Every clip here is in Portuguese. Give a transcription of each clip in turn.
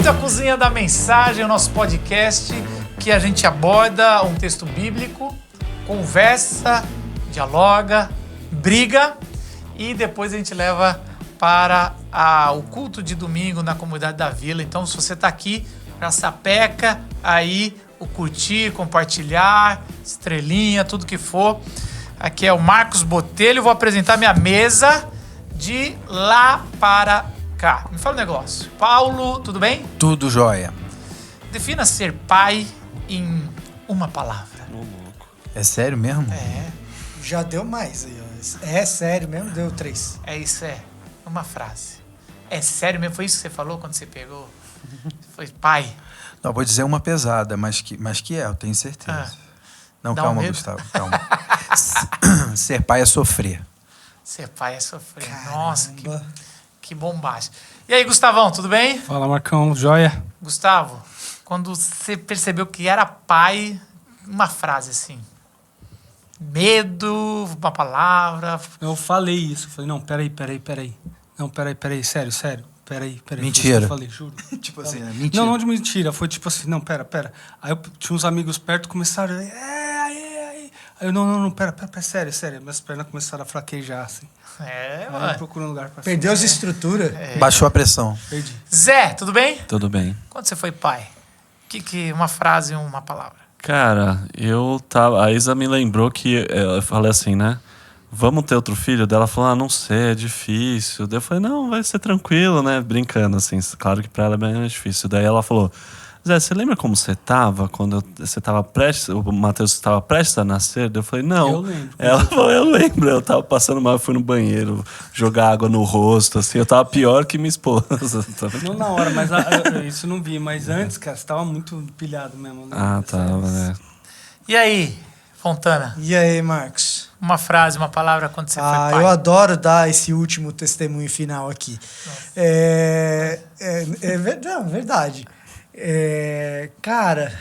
Bem-vindo à Cozinha da Mensagem, o nosso podcast que a gente aborda um texto bíblico, conversa, dialoga, briga e depois a gente leva para o culto de domingo na comunidade da Vila. Então, se você está aqui, já sapeca aí o curtir, compartilhar, estrelinha, tudo que for. Aqui é o Marcos Botelho, vou apresentar minha mesa de lá para cá. Me fala um negócio. Paulo, tudo bem? Tudo jóia. Defina ser pai em uma palavra. É sério mesmo? É. Já deu mais aí, ó. É sério mesmo? Deu 3. É isso, uma frase. É sério mesmo? Foi isso que você falou quando você pegou? Foi pai? Não, vou dizer uma pesada, mas que eu tenho certeza. Não, Dá calma, um medo? Gustavo, calma. Ser pai é sofrer. Ser pai é sofrer. Caramba. Nossa, que bombagem. E aí, Gustavão, tudo bem? Fala, Marcão, joia? Gustavo, quando você percebeu que era pai, uma frase assim. Medo, uma palavra. Eu falei isso. Falei, não, peraí. Não, peraí, sério. Peraí. Mentira. Eu falei, juro. Tipo assim, mentira. Não de mentira. Foi tipo assim, não, pera. Aí eu tinha uns amigos perto, começaram, aí eu, não, pera, sério. Minhas pernas começaram a fraquejar, assim. É, Aí eu mano. procurei um lugar pra Perdeu as estruturas? Baixou a pressão. Perdi. Zé, tudo bem? Tudo bem. Quando você foi pai? Que uma frase, uma palavra? Cara, eu tava. A Isa me lembrou que eu falei assim, né? Vamos ter outro filho? Daí ela falou, não sei, é difícil. Daí eu falei, não, vai ser tranquilo, né? Brincando, assim. Claro que pra ela é bem mais difícil. Daí ela falou, Zé, você lembra como você tava quando você tava prestes, o Matheus estava prestes a nascer? Daí eu falei, não. Eu lembro. Ela falou, eu lembro. Eu tava passando mal, eu fui no banheiro, jogar água no rosto, assim. Eu tava pior que minha esposa. Não na hora, mas isso eu não vi. Mas antes, cara, você tava muito pilhado mesmo. Né? Ah, tava, né? E aí, Fontana? E aí, Marcos? Uma frase, uma palavra quando você foi pai? Eu adoro dar esse último testemunho final aqui. Verdade. Cara,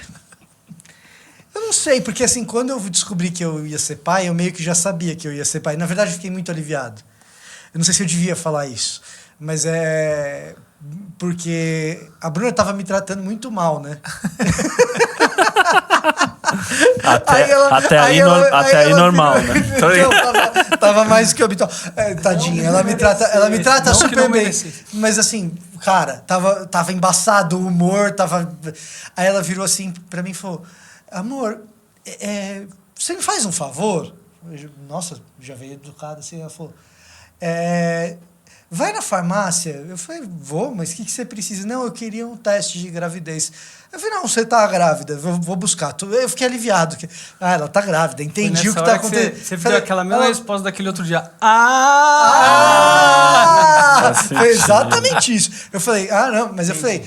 eu não sei, porque assim, quando eu descobri que eu ia ser pai, eu meio que já sabia que eu ia ser pai. Na verdade, eu fiquei muito aliviado. Eu não sei se eu devia falar isso, mas porque a Bruna tava me tratando muito mal, né? Até aí normal, né? Então, tava mais que habitual. Tadinha, ela me trata Não que super não bem. merecesse. Mas assim, cara, tava embaçado o humor, Aí ela virou assim pra mim e falou: amor, você me faz um favor? Nossa, já veio educada assim. Ela falou: vai na farmácia. Eu falei, vou, mas o que você precisa? Não, eu queria um teste de gravidez. Eu falei, não, você tá grávida, vou buscar. Eu fiquei aliviado. Ela tá grávida, entendi o que tá acontecendo. Você viu aquela mesma resposta daquele outro dia. Foi exatamente isso. Eu falei, não, mas eu falei,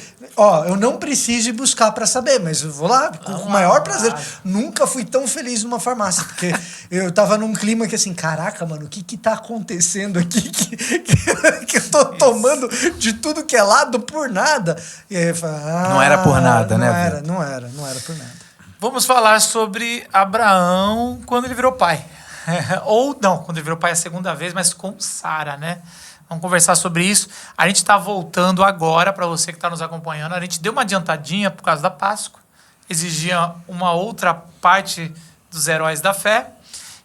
eu não preciso ir buscar pra saber, mas eu vou lá com o maior prazer. Nunca fui tão feliz numa farmácia, porque eu tava num clima que assim, caraca, mano, o que tá acontecendo aqui que eu tô tomando de tudo que é lado por nada? E aí eu falei, Não era por nada, né? Não era por nada. Vamos falar sobre Abraão quando ele virou pai. Ou não, quando ele virou pai a segunda vez, mas com Sara, né? Vamos conversar sobre isso. A gente está voltando agora, para você que está nos acompanhando. A gente deu uma adiantadinha por causa da Páscoa. Exigia uma outra parte dos heróis da fé.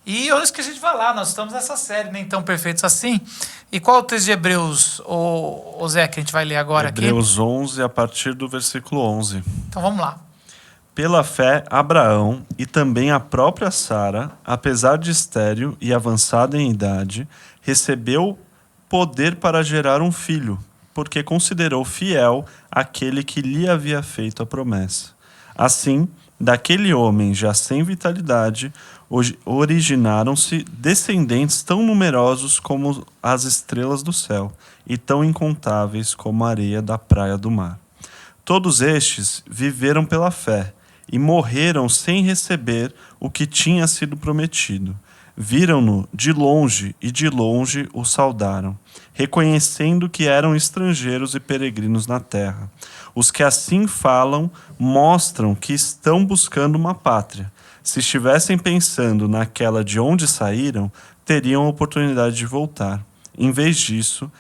E eu não esqueci de falar, nós estamos nessa série, Nem Tão Perfeitos Assim. E qual é o texto de Hebreus, ô Zé, que a gente vai ler agora aqui? Hebreus 11, a partir do versículo 11. Então vamos lá. Pela fé, Abraão e também a própria Sara, apesar de estéril e avançada em idade, recebeu poder para gerar um filho, porque considerou fiel aquele que lhe havia feito a promessa. Assim, daquele homem já sem vitalidade, originaram-se descendentes tão numerosos como as estrelas do céu e tão incontáveis como a areia da praia do mar. Todos estes viveram pela fé e morreram sem receber o que tinha sido prometido. Viram-no de longe e de longe o saudaram, reconhecendo que eram estrangeiros e peregrinos na terra. Os que assim falam mostram que estão buscando uma pátria. Se estivessem pensando naquela de onde saíram, teriam a oportunidade de voltar. Em vez disso,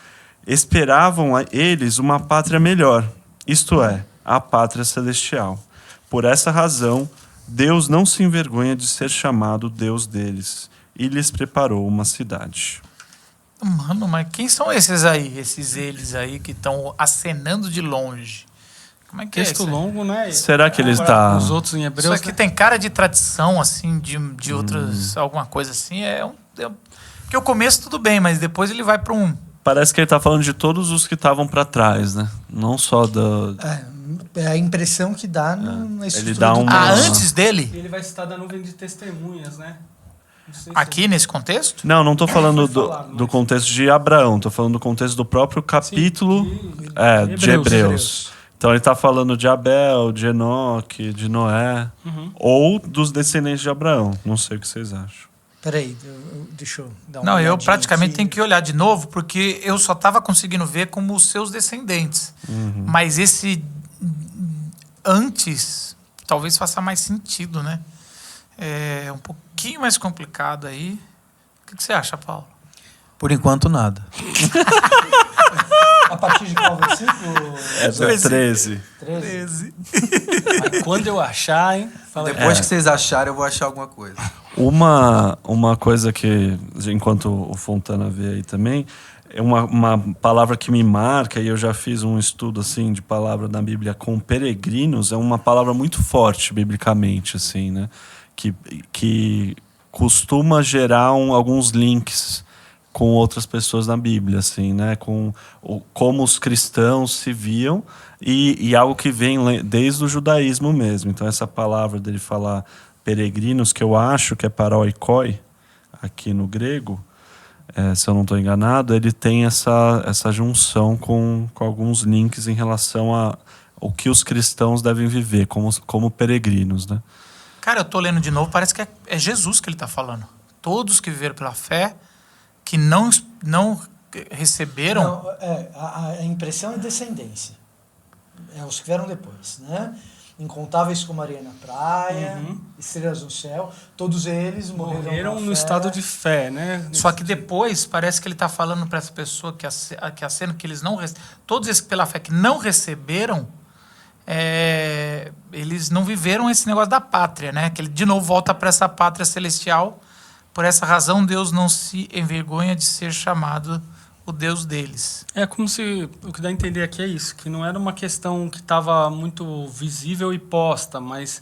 esperavam eles uma pátria melhor, isto é, a pátria celestial. Por essa razão, Deus não se envergonha de ser chamado Deus deles e lhes preparou uma cidade. Mano, mas quem são esses aí? Esses eles aí que estão acenando de longe? Como é que Texto é isso? longo, né? Será que ele Agora, está... Os outros em Isso Hebreus, aqui né? tem cara de tradição, assim, de outras... Alguma coisa assim. Porque o começo tudo bem, mas depois ele vai para um... Parece que ele está falando de todos os que estavam para trás, né? Não só da... É a impressão que dá na estrutura Ele dá do uma- Ah, texto. antes dele? Ele vai citar da nuvem de testemunhas, né? Não sei se- Aqui nesse contexto? Não, não estou falando Foi falado, do mas- contexto de Abraão, estou falando do contexto do próprio capítulo de Hebreus. Então ele está falando de Abel, de Enoque, de Noé, ou dos descendentes de Abraão. Não sei o que vocês acham. Peraí, deixa eu dar uma Não, eu olhadinha praticamente aqui. tenho que olhar de novo, porque eu só estava conseguindo ver como os seus descendentes. Mas esse antes talvez faça mais sentido, né? É um pouquinho mais complicado aí. O que você acha, Paulo? Por enquanto, nada. A partir de qual versículo? É do 13. 13. Mas quando eu achar, hein? Fala aí. Depois que vocês acharem, eu vou achar alguma coisa. Uma coisa que, enquanto o Fontana vê aí também, é uma palavra que me marca, e eu já fiz um estudo assim de palavra na Bíblia com peregrinos, é uma palavra muito forte biblicamente, assim, né? Que costuma gerar alguns links com outras pessoas na Bíblia, assim, né? Com como os cristãos se viam e algo que vem desde o judaísmo mesmo. Então essa palavra dele falar peregrinos, que eu acho que é paroikoi, aqui no grego, se eu não estou enganado, ele tem essa junção com alguns links em relação ao que os cristãos devem viver como peregrinos, né? Cara, eu tô lendo de novo, parece que é Jesus que ele está falando. Todos que viveram pela fé, que não receberam... Não, a impressão é descendência. É os que vieram depois, né? Incontáveis como areia na praia, estrelas no céu, todos eles morreram na no fé. estado de fé, né? Só que depois parece que ele está falando para essa pessoa que acena que eles não todos esses pela fé que não receberam, eles não viveram esse negócio da pátria, né? Que ele de novo volta para essa pátria celestial. Por essa razão Deus não se envergonha de ser chamado o Deus deles. É como se, o que dá a entender aqui é isso, que não era uma questão que estava muito visível e posta, mas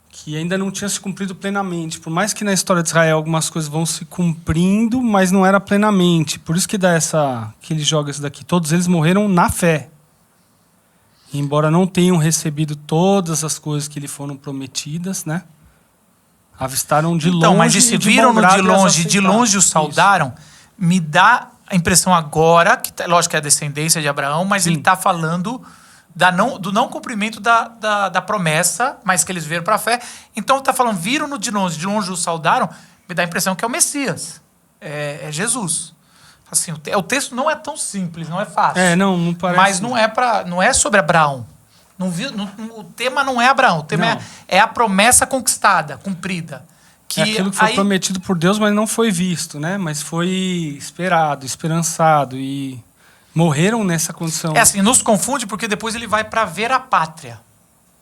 que ainda não tinha se cumprido plenamente. Por mais que na história de Israel algumas coisas vão se cumprindo, mas não era plenamente. Por isso que dá que ele joga isso daqui. Todos eles morreram na fé. E embora não tenham recebido todas as coisas que lhe foram prometidas, né? Avistaram de longe. Então, mas esse e de viram-no bom grado de e as longe, de aceitaram. longe o saudaram, me dá a impressão agora, que lógico que é a descendência de Abraão, mas Sim. ele está falando do não cumprimento da promessa, mas que eles viram para a fé. Então ele está falando, viram-no de longe o saudaram, me dá a impressão que é o Messias, é Jesus. Assim, o texto não é tão simples, não é fácil. Não parece. Mas não é sobre Abraão. O tema não é Abraão, o tema Não. é a promessa conquistada, cumprida. É aquilo que foi prometido por Deus, mas não foi visto, né? Mas foi esperado, esperançado e morreram nessa condição. É assim, nos confunde porque depois ele vai para ver a pátria,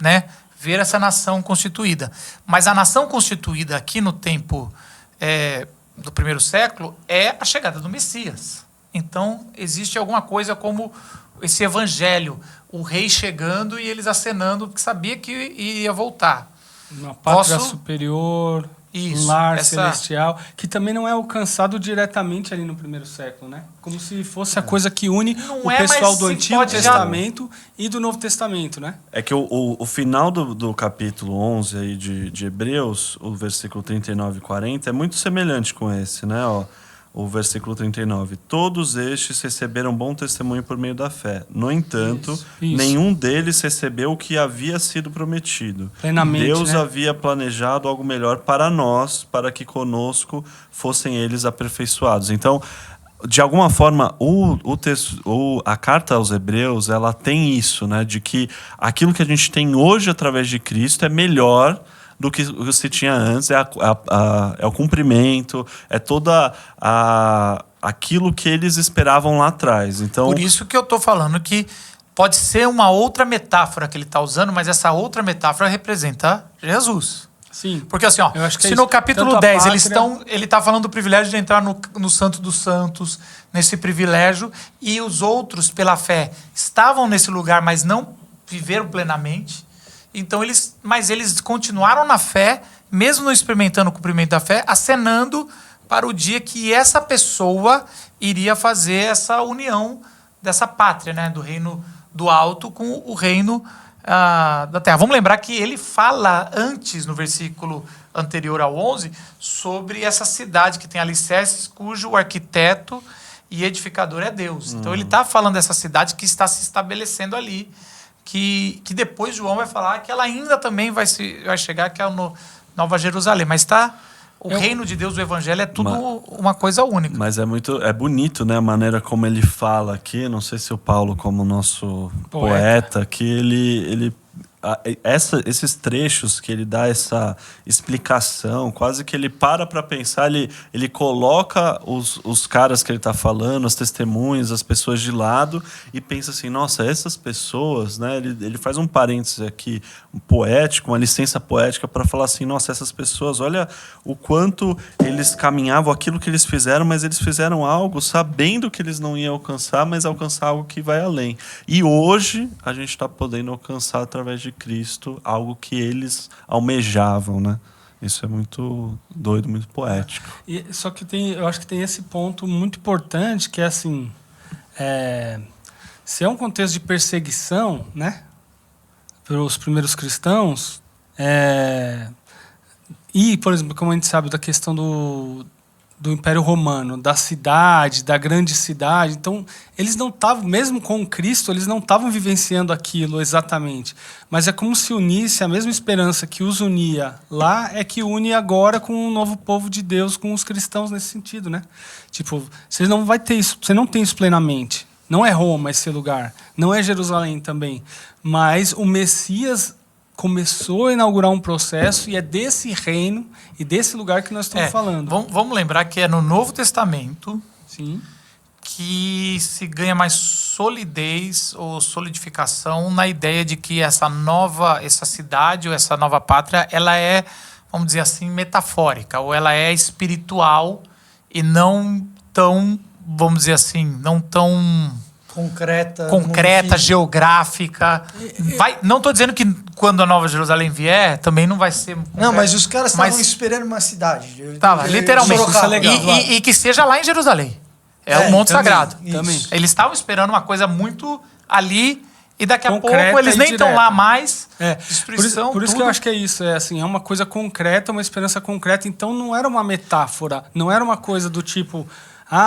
né? Ver essa nação constituída. Mas a nação constituída aqui no tempo do primeiro século é a chegada do Messias. Então, existe alguma coisa como esse evangelho, o rei chegando e eles acenando, porque sabia que ia voltar. Uma pátria Posso- superior, Isso, um lar essa- celestial, que também não é alcançado diretamente ali no primeiro século, né? Como se fosse a coisa que une Não o é, pessoal mas do se Antigo pode já- Testamento e do Novo Testamento, né? É que o final do capítulo 11 aí de Hebreus, o versículo 39 e 40, é muito semelhante com esse, né? Ó, o versículo 39. Todos estes receberam bom testemunho por meio da fé. No entanto, Isso. nenhum deles recebeu o que havia sido prometido. Plenamente, Deus né? havia planejado algo melhor para nós, para que conosco fossem eles aperfeiçoados. Então, de alguma forma, a carta aos Hebreus, ela tem isso, né? De que aquilo que a gente tem hoje através de Cristo é melhor do que se tinha antes, é o cumprimento, é toda aquilo que eles esperavam lá atrás. Então, Por isso que eu estou falando que pode ser uma outra metáfora que ele está usando, mas essa outra metáfora representa Jesus. Sim. Porque assim, ó, Eu acho que se é no isso. capítulo Tanto a 10 pátria- ele está falando do privilégio de entrar no Santo dos Santos, nesse privilégio, e os outros, pela fé, estavam nesse lugar, mas não viveram plenamente. Então mas eles continuaram na fé, mesmo não experimentando o cumprimento da fé, acenando para o dia que essa pessoa iria fazer essa união dessa pátria, né, do reino do alto com o reino da terra. Vamos lembrar que ele fala antes, no versículo anterior ao 11, sobre essa cidade que tem alicerces, cujo arquiteto e edificador é Deus. Então ele está falando dessa cidade que está se estabelecendo ali, que depois João vai falar que ela ainda também vai chegar, que é a Nova Jerusalém. Mas o reino de Deus, o evangelho, é tudo uma coisa única. Mas é bonito, né, a maneira como ele fala aqui. Não sei se o Paulo, como nosso poeta que ele esses trechos que ele dá essa explicação, quase que ele para pensar, ele coloca os caras que ele está falando, as testemunhas, as pessoas de lado, e pensa assim, nossa, essas pessoas, né? Ele faz um parênteses aqui, um poético, uma licença poética para falar assim, nossa, essas pessoas, olha o quanto eles caminhavam, aquilo que eles fizeram, mas eles fizeram algo sabendo que eles não iam alcançar, mas alcançar algo que vai além. E hoje a gente está podendo alcançar através de Cristo algo que eles almejavam, né? Isso é muito doido, muito poético. Só que eu acho que tem esse ponto muito importante, que é assim, se é um contexto de perseguição, né, para os primeiros cristãos, e, por exemplo, como a gente sabe da questão do Império Romano, da cidade, da grande cidade. Então, eles não estavam, mesmo com Cristo, eles não estavam vivenciando aquilo exatamente. Mas é como se unisse a mesma esperança que os unia lá, é que une agora com o novo povo de Deus, com os cristãos nesse sentido, né? Tipo, você não vai ter isso, você não tem isso plenamente. Não é Roma esse lugar, não é Jerusalém também. Mas o Messias começou a inaugurar um processo, e é desse reino e desse lugar que nós estamos falando. Vamos lembrar que é no Novo Testamento Sim. que se ganha mais solidez ou solidificação na ideia de que essa cidade ou essa nova pátria, ela é, vamos dizer assim, metafórica, ou ela é espiritual e não tão, vamos dizer assim, não tão concreta, geográfica. Não estou dizendo que quando a Nova Jerusalém vier, também não vai ser... Não, mas os caras estavam esperando uma cidade. Tava, literalmente. Isso é legal. E que seja lá em Jerusalém. É o Monte também, Sagrado. Também. Eles estavam esperando uma coisa muito ali, e daqui a Concreta pouco eles e nem estão direta. lá mais. Destruição, por isso que tudo. eu acho que é isso. É assim, é uma coisa concreta, uma esperança concreta. Então não era uma metáfora, não era uma coisa do tipo...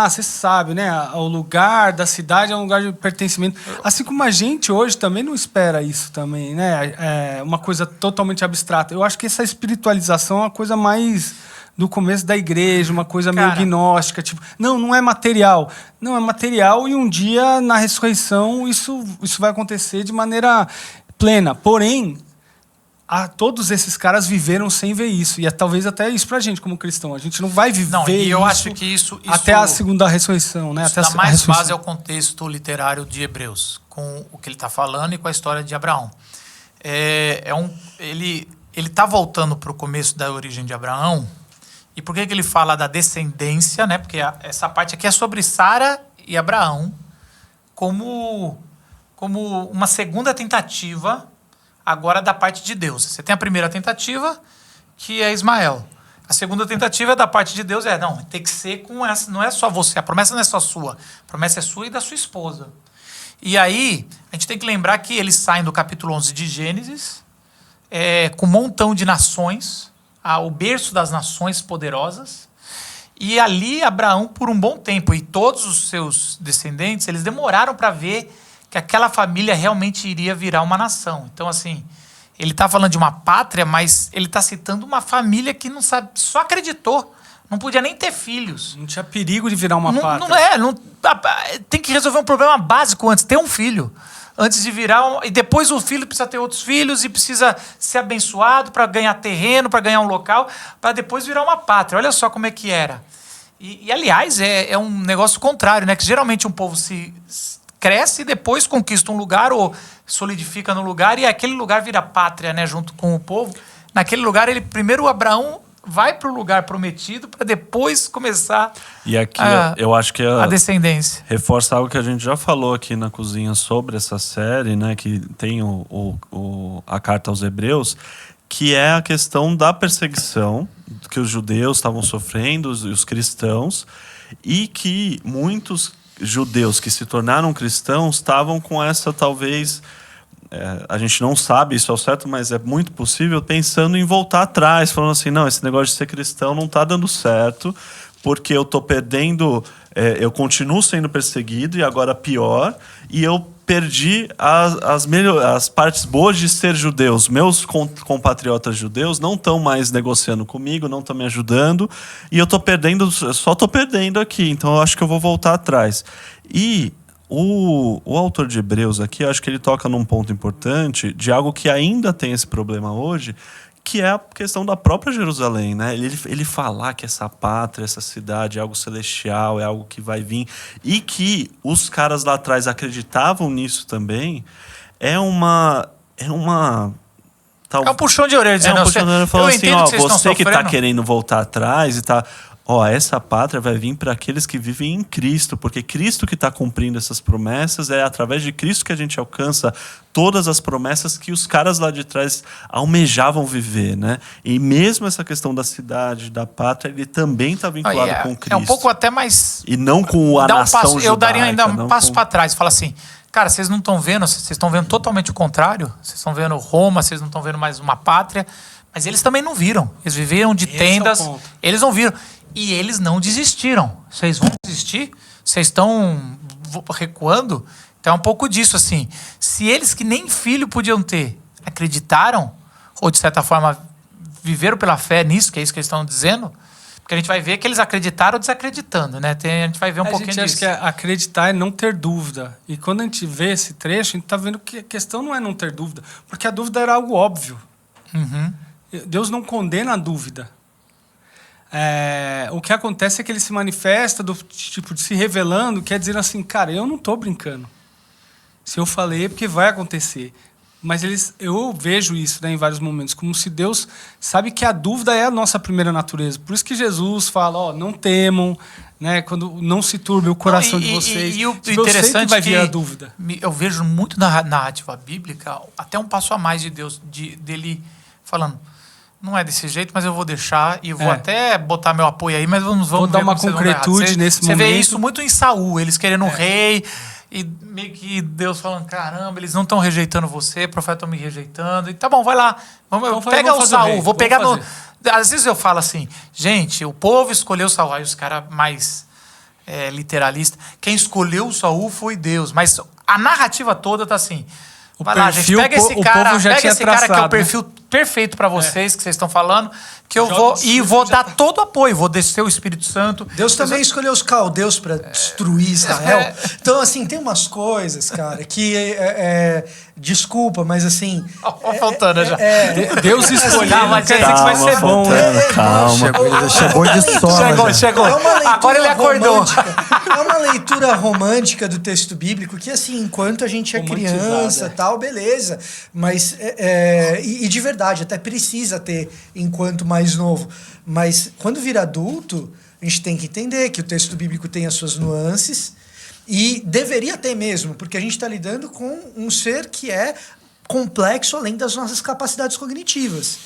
você sabe, né? O lugar da cidade é um lugar de pertencimento. Assim como a gente hoje também não espera isso também, né? É uma coisa totalmente abstrata. Eu acho que essa espiritualização é uma coisa mais do começo da igreja, uma coisa meio gnóstica. Tipo, não é material. Não, é material, e um dia, na ressurreição, isso vai acontecer de maneira plena. Porém... todos esses caras viveram sem ver isso. E talvez até isso pra gente, como cristão. A gente não vai viver e eu isso acho que isso até a segunda ressurreição. Né? Isso até dá mais ressurreição. base ao contexto literário de Hebreus, com o que ele está falando e com a história de Abraão. Ele está voltando para o começo da origem de Abraão. E por que ele fala da descendência? Né? Porque essa parte aqui é sobre Sara e Abraão como uma segunda tentativa agora da parte de Deus. Você tem a primeira tentativa, que é Ismael. A segunda tentativa da parte de Deus tem que ser com essa, não é só você, a promessa não é só sua, a promessa é sua e da sua esposa. E aí, a gente tem que lembrar que eles saem do capítulo 11 de Gênesis, com um montão de nações, o berço das nações poderosas, e ali Abraão, por um bom tempo, e todos os seus descendentes, eles demoraram para ver que aquela família realmente iria virar uma nação. Então, assim, ele está falando de uma pátria, mas ele está citando uma família que não sabe, só acreditou. Não podia nem ter filhos. Não tinha perigo de virar uma pátria. Tem que resolver um problema básico antes, ter um filho. Antes de virar... E depois o filho precisa ter outros filhos e precisa ser abençoado para ganhar terreno, para ganhar um local, para depois virar uma pátria. Olha só como é que era. E aliás, é um negócio contrário, né? Que geralmente um povo se cresce e depois conquista um lugar ou solidifica no lugar e aquele lugar vira pátria, né, junto com o povo. Naquele lugar, primeiro Abraão vai para o lugar prometido para depois começar E aqui eu acho que a descendência. reforça algo que a gente já falou aqui na cozinha sobre essa série, né, que tem a carta aos Hebreus, que é a questão da perseguição que os judeus estavam sofrendo, os cristãos, e que muitos judeus que se tornaram cristãos estavam com essa, talvez, a gente não sabe isso ao certo, mas é muito possível, pensando em voltar atrás, falando assim, não, esse negócio de ser cristão não está dando certo, porque eu estou perdendo, eu continuo sendo perseguido e agora pior, e eu perdi as partes boas de ser judeus. Meus compatriotas judeus não estão mais negociando comigo, não estão me ajudando, e eu estou perdendo, só estou perdendo aqui, então eu acho que eu vou voltar atrás. E o autor de Hebreus aqui, eu acho que ele toca num ponto importante de algo que ainda tem esse problema hoje, que é a questão da própria Jerusalém, né? Ele falar que essa pátria, essa cidade é algo celestial, é algo que vai vir, e que os caras lá atrás acreditavam nisso também, é um puxão de orelha. É um puxão de orelha falando assim, ó, você que está sofrendo. querendo voltar atrás e tá... Ó, essa pátria vai vir para aqueles que vivem em Cristo, porque Cristo que está cumprindo essas promessas, é através de Cristo que a gente alcança todas as promessas que os caras lá de trás almejavam viver, né? E mesmo essa questão da cidade, da pátria, ele também está vinculado com Cristo. É um pouco até mais... E não com a nação judaica. Eu daria ainda um passo para trás. Fala assim, cara, vocês não estão vendo, vocês estão vendo totalmente o contrário. Vocês estão vendo Roma, vocês não estão vendo mais uma pátria. Mas eles também não viram. Eles viveram de tendas, eles não viram. E eles não desistiram. Vocês vão desistir? Vocês estão recuando? Então é um pouco disso, assim. Se eles que nem filho podiam ter, acreditaram, ou de certa forma viveram pela fé nisso, que é isso que eles estão dizendo, porque a gente vai ver que eles acreditaram desacreditando, né? A gente vai ver um pouquinho disso. A gente acha que acreditar é não ter dúvida. E quando a gente vê esse trecho, a gente está vendo que a questão não é não ter dúvida, porque a dúvida era algo óbvio. Uhum. Deus não condena a dúvida. O que acontece é que ele se manifesta do tipo de se revelando, quer dizer assim, cara, eu não estou brincando. Se eu falei é porque vai acontecer. Mas eu vejo isso, né, em vários momentos, como se Deus sabe que a dúvida é a nossa primeira natureza. Por isso que Jesus fala, não temam, né, quando não se turbe o coração de vocês. E o interessante vai vir a dúvida. Eu vejo muito na narrativa bíblica até um passo a mais de Deus, dele falando, não é desse jeito, mas eu vou deixar e vou até botar meu apoio aí, mas vamos vou ver dar uma concretude nesse momento. Você vê isso muito em Saul, eles querendo um rei e meio que Deus falando, caramba, eles não estão rejeitando você, o profeta estão me rejeitando. E tá bom, vai lá, pega o Saul, vou pegar no... Às vezes eu falo assim, gente, o povo escolheu Saul, aí os caras mais literalistas, quem escolheu o Saul foi Deus, mas a narrativa toda tá assim... Vai lá, gente, pega esse cara que é o perfil perfeito para vocês, que vocês estão falando, que eu vou dar todo o apoio, vou descer o Espírito Santo. Deus também escolheu os caldeus para destruir Israel. Então, assim, tem umas coisas, cara, que desculpa, mas assim... Faltando já. Deus escolheu, mas quer dizer que vai ser bom. Calma. Chegou de sono. Chegou. Agora ele acordou. É uma leitura romântica do texto bíblico que, assim, enquanto a gente é criança, tal, beleza. Mas, e de verdade, até precisa ter enquanto mais novo. Mas quando vira adulto, a gente tem que entender que o texto bíblico tem as suas nuances e deveria ter mesmo, porque a gente está lidando com um ser que é complexo além das nossas capacidades cognitivas.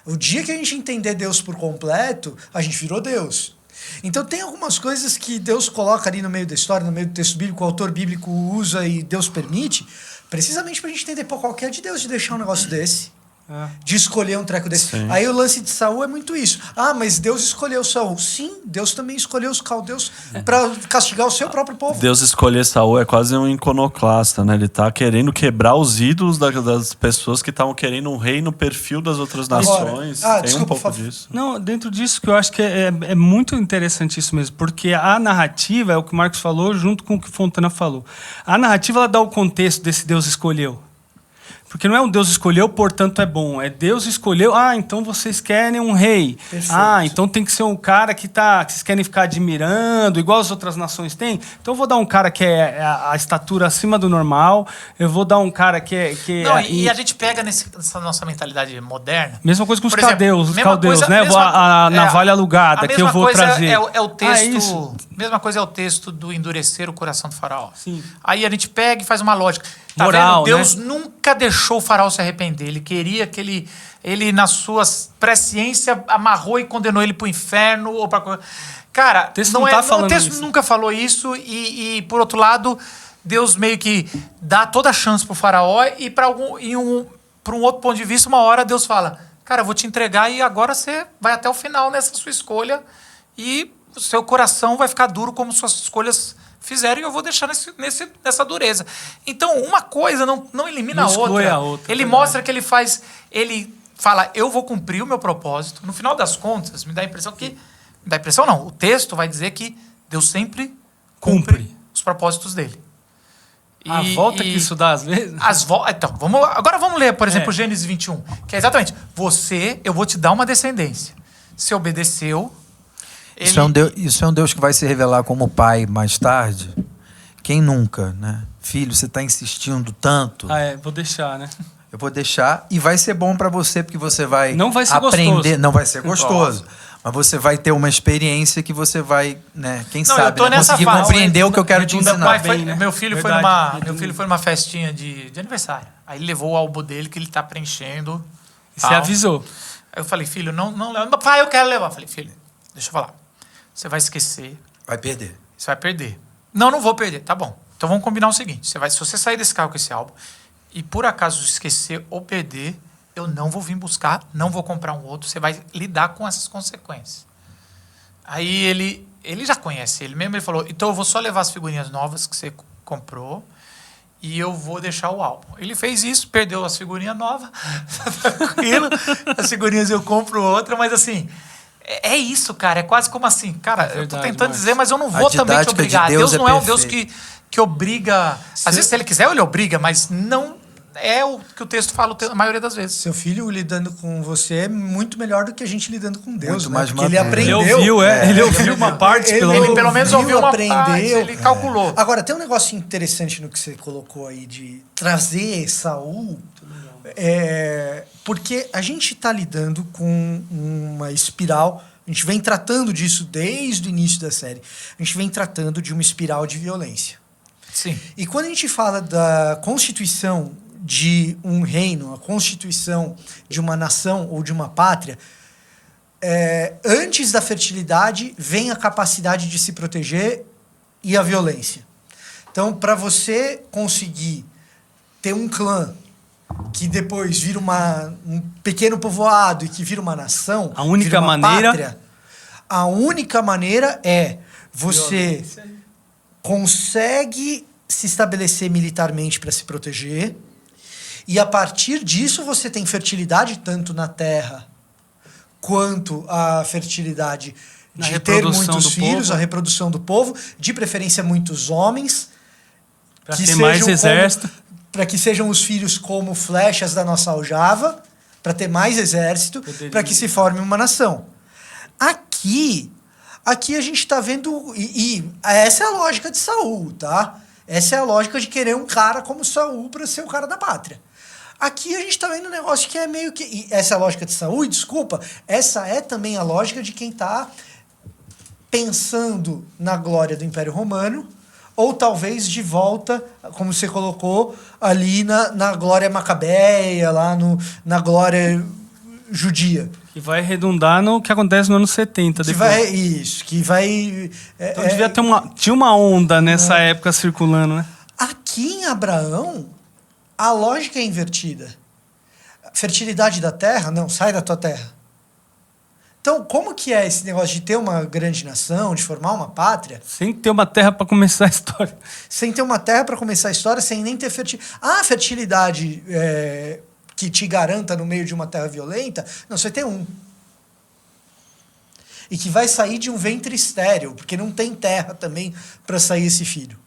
O dia que a gente entender Deus por completo, a gente virou Deus. Então tem algumas coisas que Deus coloca ali no meio da história, no meio do texto bíblico, o autor bíblico usa e Deus permite, precisamente para a gente entender, qual que é de Deus de deixar um negócio desse. De escolher um treco desse. Sim. Aí o lance de Saul é muito isso. Mas Deus escolheu Saul. Sim, Deus também escolheu os caldeus para castigar o seu próprio povo. Deus escolher Saul é quase um iconoclasta, né? Ele tá querendo quebrar os ídolos das pessoas que estavam querendo um rei no perfil das outras nações. Tem desculpa, um pouco disso. Não, dentro disso que eu acho que é muito interessante isso mesmo, porque a narrativa é o que o Marcos falou junto com o que o Fontana falou. A narrativa ela dá o contexto desse Deus escolheu. Porque não é um Deus escolheu, portanto é bom. É Deus escolheu, então vocês querem um rei. Perfeito. Então tem que ser um cara que vocês querem ficar admirando, igual as outras nações têm. Então eu vou dar um cara que é a estatura acima do normal, eu vou dar um cara que é... Não, e a gente pega nessa nossa mentalidade moderna... Mesma coisa com os Por exemplo, caldeus, mesma coisa- né? mesma- A navalha alugada a que eu vou mesma coisa trazer. é o texto... isso. Mesma coisa é o texto do endurecer o coração do faraó. Sim. Aí a gente pega e faz uma lógica. Tá Moral, vendo? Deus né? nunca deixou o faraó se arrepender. Ele queria que ele na sua presciência, amarrou e condenou ele para o inferno. Ou pra... Cara, O texto não tá falando o texto isso. nunca falou isso. E, por outro lado, Deus meio que dá toda a chance para o faraó. E para um outro ponto de vista, uma hora Deus fala... Cara, eu vou te entregar e agora você vai até o final nessa sua escolha. E o seu coração vai ficar duro como suas escolhas fizeram e eu vou deixar nessa dureza. Então, uma coisa não elimina Não a exclui outra. a outra, Ele verdade. mostra que ele fala, eu vou cumprir o meu propósito. No final das contas, me dá a impressão que... Me dá a impressão não, o texto vai dizer que Deus sempre cumpre os propósitos dele. A volta que isso dá às vezes... Então, agora vamos ler, por exemplo, Gênesis 21, que é exatamente, eu vou te dar uma descendência. Você obedeceu... Isso é um Deus que vai se revelar como pai mais tarde? Quem nunca, né? Filho, você está insistindo tanto. vou deixar, né? Eu vou deixar e vai ser bom para você porque você vai Não vai ser aprender. gostoso. Não vai ser gostoso. Mas você vai ter uma experiência que você vai, né? Quem Não, sabe, eu tô né? nessa Conseguir fase. compreender o que eu quero te Redunda ensinar. bem, né? Meu filho foi Verdade. numa festinha de aniversário. Aí ele levou o álbum dele que ele tá preenchendo. E você tal. avisou. Aí eu falei, filho, não leva. Pai, eu quero levar. Eu falei, filho, deixa eu falar. Você vai esquecer, Vai perder. você vai perder. Não vou perder. Tá bom. Então vamos combinar o seguinte: se você sair desse carro com esse álbum e por acaso esquecer ou perder, eu não vou vir buscar, não vou comprar um outro, você vai lidar com essas consequências. Aí ele já conhece ele mesmo, ele falou, então eu vou só levar as figurinhas novas que você comprou e eu vou deixar o álbum. Ele fez isso, perdeu as figurinhas novas, tranquilo, as figurinhas eu compro outra, mas assim... É isso, cara. É quase como assim. Cara, eu tô tentando dizer, mas eu não vou também te obrigar. de Deus Deus não é um perfeita. Deus que obriga. Às vezes, se ele quiser, ele obriga, mas não é o que o texto fala a maioria das vezes. Seu filho lidando com você é muito melhor do que a gente lidando com Deus, Muito né? mais Porque ele maduro. aprendeu. Ele ouviu uma parte, Ele pelo menos ouviu uma parte, aprendeu. ele calculou. Agora, tem um negócio interessante no que você colocou aí de trazer Saul. Porque a gente está lidando com uma espiral. A gente vem tratando disso desde o início da série. A gente vem tratando de uma espiral de violência. Sim. E quando a gente fala da constituição de um reino, a constituição de uma nação ou de uma pátria, antes da fertilidade vem a capacidade de se proteger e a violência. Então, para você conseguir ter um clã que depois vira um pequeno povoado e que vira uma nação, A única vira uma maneira- pátria, a única maneira é você consegue se estabelecer militarmente para se proteger e a partir disso você tem fertilidade tanto na terra quanto a fertilidade Na de ter reprodução muitos do filhos, povo. a reprodução do povo, de preferência muitos homens, Pra que ter mais sejam exército. para que sejam os filhos como flechas da nossa aljava, para ter mais exército, para que se forme uma nação. Aqui a gente está vendo e essa é a lógica de Saul, tá? Essa é a lógica de querer um cara como Saul para ser o cara da pátria. Aqui a gente está vendo um negócio que é meio que e essa é a lógica de Saul, e desculpa, essa é também a lógica de quem está pensando na glória do Império Romano, ou talvez de volta, como você colocou, ali na glória macabeia, lá na glória judia. Que vai redundar no que acontece no ano 70 Que depois. vai, isso, que vai... Então devia ter tinha uma onda nessa época circulando, né? Aqui em Abraão, a lógica é invertida. Fertilidade da terra, não, sai da tua terra. Então, como que é esse negócio de ter uma grande nação, de formar uma pátria, Sem ter uma terra para começar a história. sem ter uma terra para começar a história, sem nem ter fertilidade? Ah, fertilidade que te garanta no meio de uma terra violenta? Não, você tem um. E que vai sair de um ventre estéril, porque não tem terra também para sair esse filho.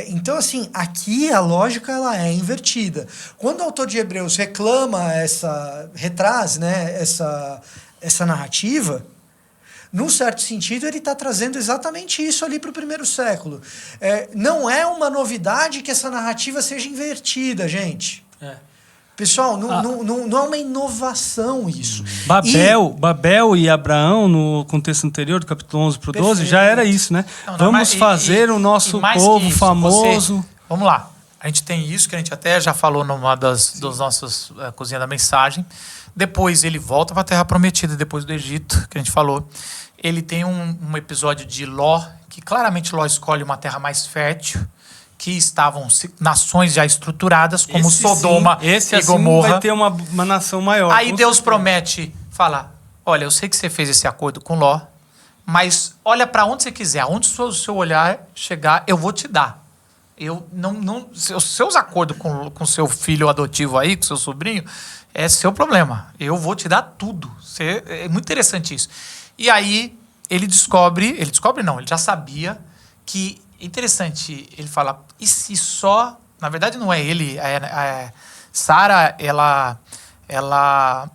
Então, assim, aqui a lógica ela é invertida. Quando o autor de Hebreus retraz, né, essa narrativa, num certo sentido, ele está trazendo exatamente isso ali para o primeiro século. Não é uma novidade que essa narrativa seja invertida, gente. Pessoal, não é uma inovação isso. Babel e Abraão, no contexto anterior, do capítulo 11 para o 12, já era isso, né? Vamos fazer o nosso povo famoso. Vamos lá. A gente tem isso, que a gente até já falou numa dos nossos Cozinha da Mensagem. Depois ele volta para a Terra Prometida, depois do Egito, que a gente falou. Ele tem um episódio de Ló, que claramente Ló escolhe uma terra mais fértil, que estavam nações já estruturadas, como Sodoma e Gomorra. Vai ter uma nação maior. Aí Deus promete, fala, olha, eu sei que você fez esse acordo com Ló, mas olha para onde você quiser, aonde o seu olhar chegar, eu vou te dar. Os seus acordos com seu filho adotivo aí, com seu sobrinho, é seu problema. Eu vou te dar tudo. É muito interessante isso. E aí ele já sabia que... Interessante, ele fala, e se só... Na verdade, não é ele. Sara, ela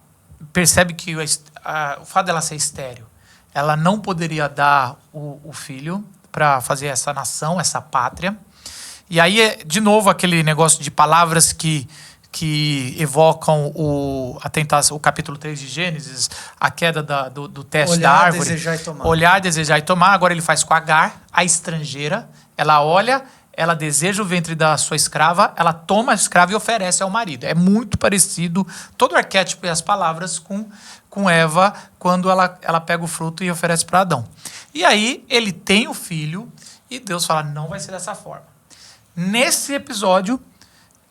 percebe que o fato dela ser estéril, ela não poderia dar o filho para fazer essa nação, essa pátria. E aí, de novo, aquele negócio de palavras que evocam o capítulo 3 de Gênesis, a queda do teste da árvore. Desejar e tomar. Olhar, desejar e tomar. Agora ele faz com Agar, a estrangeira. Ela olha, ela deseja o ventre da sua escrava, ela toma a escrava e oferece ao marido. É muito parecido, todo o arquétipo e as palavras com Eva, quando ela pega o fruto e oferece para Adão. E aí ele tem o filho e Deus fala, não vai ser dessa forma. Nesse episódio,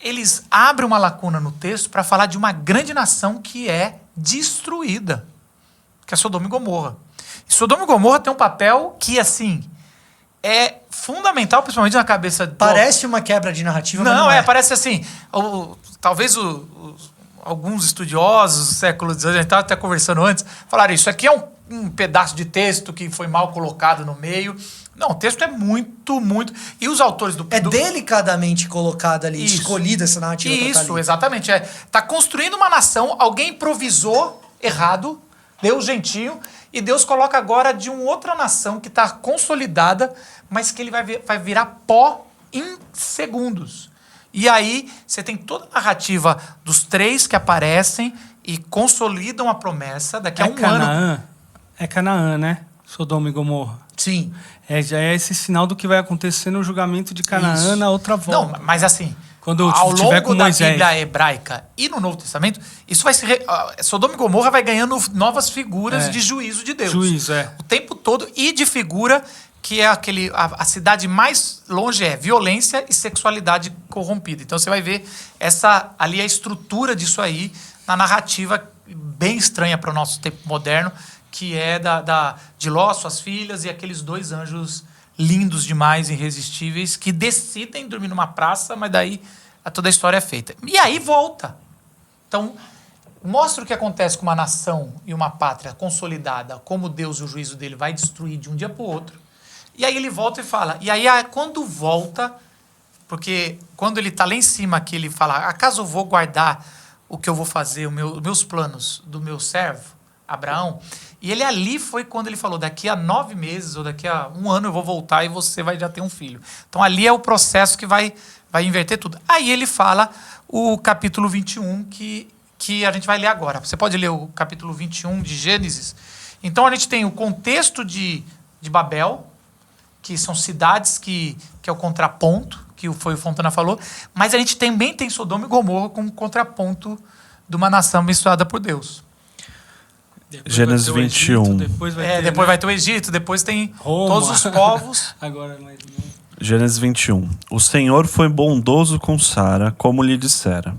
eles abrem uma lacuna no texto para falar de uma grande nação que é destruída, que é Sodoma e Gomorra. E Sodoma e Gomorra tem um papel que, assim, é fundamental, principalmente na cabeça... Parece uma quebra de narrativa, mas não é. Parece assim, talvez alguns estudiosos do século XVIII, a gente estava até conversando antes, falaram isso aqui é um pedaço de texto que foi mal colocado no meio. Não, o texto é muito... E os autores do... delicadamente colocado ali, isso, escolhida essa narrativa. Isso, exatamente. Tá construindo uma nação, alguém improvisou errado, deu jeitinho, e Deus coloca agora de uma outra nação que está consolidada, mas que ele vai virar pó em segundos. E aí você tem toda a narrativa dos 3 que aparecem e consolidam a promessa daqui a um ano. É Canaã, né? Sodoma e Gomorra. Sim. Já é esse sinal do que vai acontecer no julgamento de Canaã na outra volta. Não, mas assim, quando ao longo da Moisés. Bíblia hebraica e no Novo Testamento, isso vai se Sodoma e Gomorra vai ganhando novas figuras de juízo de Deus. O tempo todo, e de figura que é a cidade mais longe é violência e sexualidade corrompida. Então você vai ver ali a estrutura disso aí na narrativa bem estranha para o nosso tempo moderno, que é de Ló, suas filhas e aqueles 2 anjos lindos demais, irresistíveis, que decidem dormir numa praça, mas daí toda a história é feita. E aí volta. Então, mostra o que acontece com uma nação e uma pátria consolidada, como Deus e o juízo dele vai destruir de um dia para o outro. E aí ele volta e fala. E aí, quando volta, porque quando ele está lá em cima, que ele fala, acaso eu vou guardar o que eu vou fazer, meus planos do meu servo, Abraão? E ele ali foi quando ele falou, daqui a 9 meses ou daqui a 1 ano eu vou voltar e você vai já ter um filho. Então ali é o processo que vai inverter tudo. Aí ele fala o capítulo 21 que a gente vai ler agora. Você pode ler o capítulo 21 de Gênesis. Então a gente tem o contexto de Babel, que são cidades que é o contraponto, que o Fontana falou, mas a gente também tem Sodoma e Gomorra como contraponto de uma nação abençoada por Deus. Gênesis 21. Depois vai ter o Egito, depois tem Roma. Todos os povos. Agora mais Gênesis 21. O Senhor foi bondoso com Sara, como lhe dissera,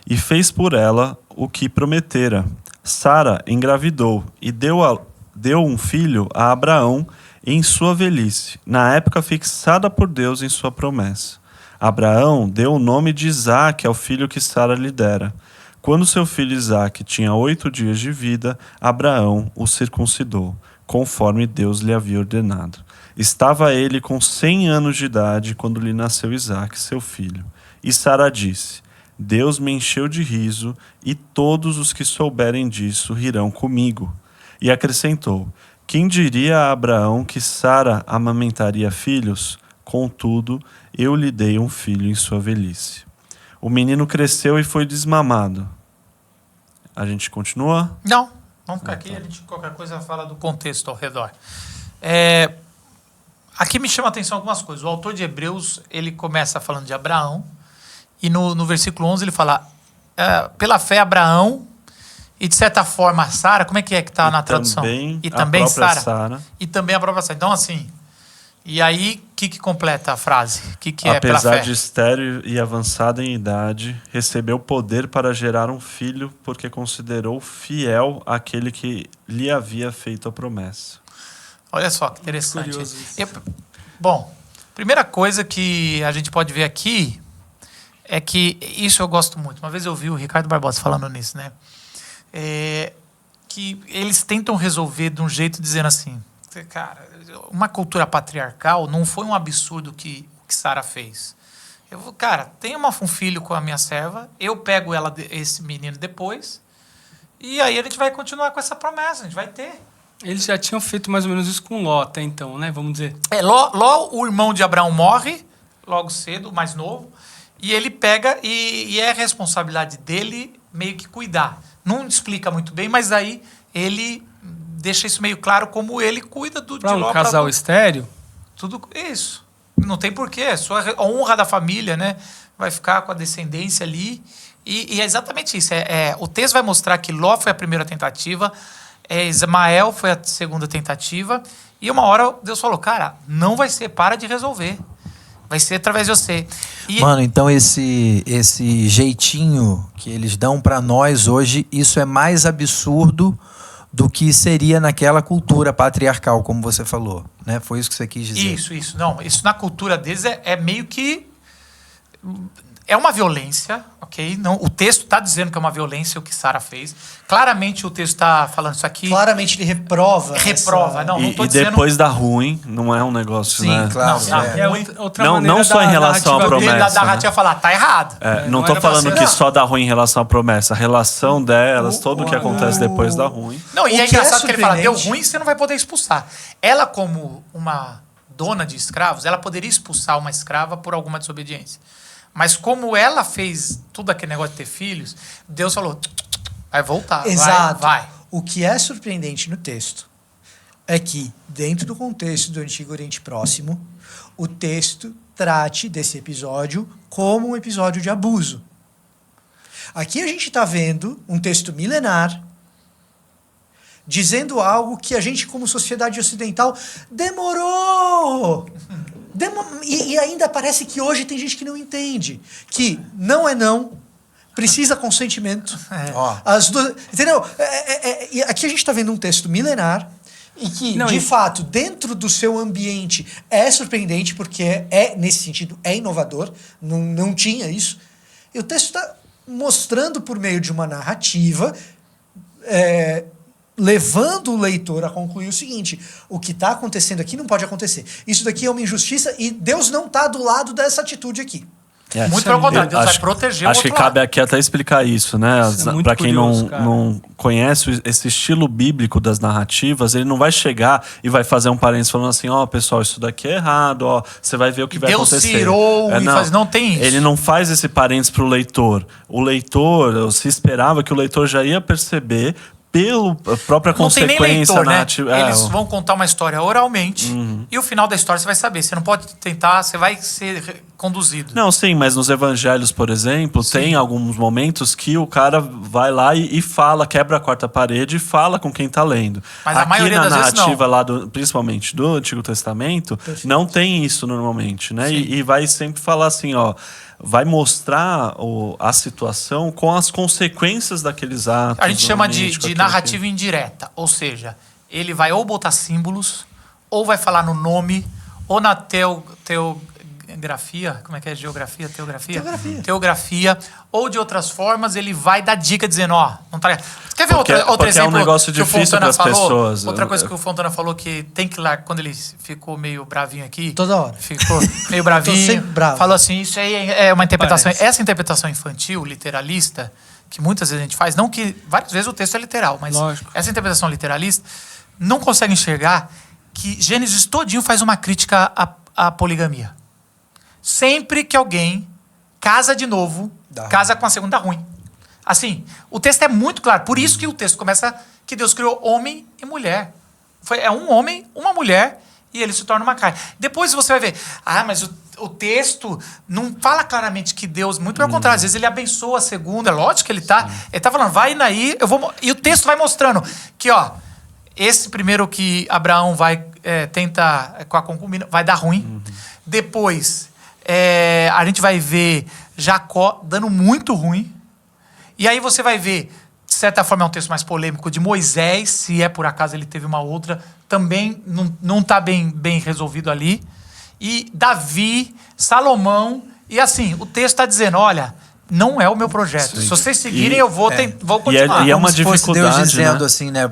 e fez por ela o que prometera. Sara engravidou e deu um filho a Abraão em sua velhice, na época fixada por Deus em sua promessa. Abraão deu o nome de Isaque ao filho que Sara lhe dera. Quando seu filho Isaque tinha 8 dias de vida, Abraão o circuncidou, conforme Deus lhe havia ordenado. Estava ele com 100 anos de idade quando lhe nasceu Isaque, seu filho. E Sara disse: Deus me encheu de riso, e todos os que souberem disso rirão comigo. E acrescentou: quem diria a Abraão que Sara amamentaria filhos? Contudo, eu lhe dei um filho em sua velhice. O menino cresceu e foi desmamado. A gente continua? Não, vamos ficar aqui, a gente qualquer coisa fala do contexto ao redor. Aqui me chama a atenção algumas coisas. O autor de Hebreus, ele começa falando de Abraão, e no versículo 11 ele fala, pela fé Abraão, e de certa forma Sara, como é que está na tradução? E também Sara. E também a própria Sara. Então assim, e aí o que completa a frase? O que é pela fé? Apesar de estéril e avançada em idade, recebeu poder para gerar um filho, porque considerou fiel aquele que lhe havia feito a promessa. Olha só que interessante. Curioso isso. Bom, primeira coisa que a gente pode ver aqui é que isso eu gosto muito. Uma vez eu vi o Ricardo Barbosa falando nisso, né? Que eles tentam resolver de um jeito dizendo assim, cara, uma cultura patriarcal não foi um absurdo o que Sara fez. Cara, tem um filho com a minha serva, eu pego esse menino depois, e aí a gente vai continuar com essa promessa, a gente vai ter. Eles já tinham feito mais ou menos isso com Ló até então, né? Vamos dizer. Ló, o irmão de Abraão, morre logo cedo, o mais novo, e ele pega e é responsabilidade dele meio que cuidar. Não explica muito bem, mas aí ele deixa isso meio claro como ele cuida de Ló. Para um casal estéril? Tudo isso. Não tem porquê. É só a honra da família, né? Vai ficar com a descendência ali. E é exatamente isso. O texto vai mostrar que Ló foi a primeira tentativa, Ismael foi a segunda tentativa, e uma hora Deus falou, cara, não vai ser, para de resolver. Vai ser através de você. Mano, então esse jeitinho que eles dão para nós hoje, isso é mais absurdo do que seria naquela cultura patriarcal, como você falou, né? Foi isso que você quis dizer. Isso. Não, isso na cultura deles é meio que... É uma violência, ok? Não, o texto está dizendo que é uma violência o que Sara fez. Claramente o texto está falando isso aqui. Claramente ele reprova. Não estou E dizendo... depois dá ruim, não é um negócio, Sim, né? claro. Não só em relação à promessa. Da narrativa falar, tá errado. Não estou falando que só dá ruim em relação à promessa. A relação delas, tudo o que acontece depois dá ruim. Não, e é engraçado que ele fala, deu ruim, você não vai poder expulsar. Ela, como uma dona de escravos, ela poderia expulsar uma escrava por alguma desobediência. Mas como ela fez tudo aquele negócio de ter filhos, Deus falou, vai voltar, Exato. vai. O que é surpreendente no texto é que, dentro do contexto do Antigo Oriente Próximo, o texto trate desse episódio como um episódio de abuso. Aqui a gente está vendo um texto milenar dizendo algo que a gente, como sociedade ocidental, demorou. E ainda parece que hoje tem gente que não entende. Que não é não, precisa consentimento. As duas, entendeu? E aqui a gente está vendo um texto milenar e que, de fato, dentro do seu ambiente é surpreendente, porque nesse sentido, é inovador. Não tinha isso. E o texto está mostrando por meio de uma narrativa... levando o leitor a concluir o seguinte, o que está acontecendo aqui não pode acontecer. Isso daqui é uma injustiça e Deus não está do lado dessa atitude aqui. Muito pelo contrário, Deus vai proteger o outro lado. Acho que cabe aqui até explicar isso, né? Para quem não conhece esse estilo bíblico das narrativas, ele não vai chegar e vai fazer um parênteses falando assim, pessoal, isso daqui é errado, você vai ver o que vai acontecer. Deus tirou não tem isso. Ele não faz esse parênteses para o leitor. O leitor, se esperava que o leitor já ia perceber pela própria consequência narrativa. Né? Eles vão contar uma história oralmente e o final da história você vai saber. Você não pode tentar, você vai ser conduzido. Não, sim, mas nos evangelhos, por exemplo, tem alguns momentos que o cara vai lá e fala, quebra a quarta parede e fala com quem está lendo. Mas a maioria das vezes não. Aqui na narrativa, principalmente do Antigo Testamento, não tem isso normalmente, né? E vai sempre falar assim, vai mostrar a situação com as consequências daqueles atos. A gente chama de narrativa indireta, ou seja, ele vai ou botar símbolos, ou vai falar no nome, ou na grafia, como é que é? Geografia, teografia? Teografia. Teografia, ou de outras formas, ele vai dar dica dizendo, ó, não tá ligado. Quer ver outro Porque exemplo é um negócio que o difícil Fontana pras falou? pessoas. Outra coisa que o Fontana falou que tem que lá, quando ele ficou meio bravinho aqui. Toda hora. Ficou meio bravinho. sempre bravo. Falou assim, isso aí é uma interpretação. Parece. Essa interpretação infantil, literalista, que muitas vezes a gente faz, não que várias vezes o texto é literal, mas Lógico. essa interpretação literalista não consegue enxergar que Gênesis todinho faz uma crítica à poligamia. Sempre que alguém casa de novo, casa com a segunda ruim. Assim, o texto é muito claro. Por isso que o texto começa que Deus criou homem e mulher. É um homem, uma mulher, e ele se torna uma carne. Depois você vai ver, mas o texto não fala claramente que Deus, muito pelo contrário, às vezes ele abençoa a segunda, é lógico que ele tá falando, vai naí, e o texto vai mostrando que, ó, esse primeiro que Abraão vai tentar com a concubina, vai dar ruim. Depois, a gente vai ver Jacó dando muito ruim. E aí você vai ver, de certa forma é um texto mais polêmico, de Moisés, se por acaso ele teve uma outra, também não está bem resolvido ali. E Davi, Salomão, e assim, o texto está dizendo, olha, não é o meu projeto. Se vocês seguirem, eu vou continuar. E é uma Como se fosse dificuldade, Deus dizendo né? assim, né?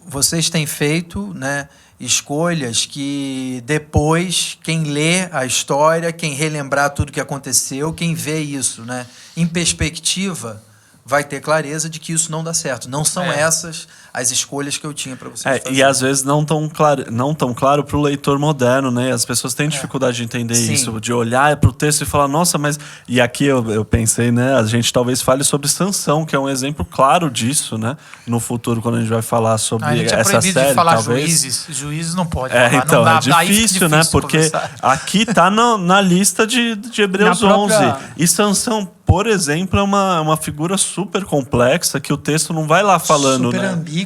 Vocês têm feito, né, escolhas que depois quem lê a história, quem relembrar tudo que aconteceu, quem vê isso, né, em perspectiva, vai ter clareza de que isso não dá certo. Não são essas as escolhas que eu tinha para vocês fazerem. E às vezes não tão claro para o leitor moderno, né? As pessoas têm dificuldade de entender Sim. isso, de olhar para o texto e falar, nossa, mas... E aqui eu pensei, né? A gente talvez fale sobre Sansão, que é um exemplo claro disso, né? No futuro, quando a gente vai falar sobre A gente é essa proibido série, de falar talvez. juízes não pode falar. Então, não dá, é daí fica difícil, né? Porque conversar. aqui tá na lista de Hebreus Na própria- 11. E Sansão, por exemplo, é uma figura super complexa que o texto não vai lá falando, Super né? ambígua.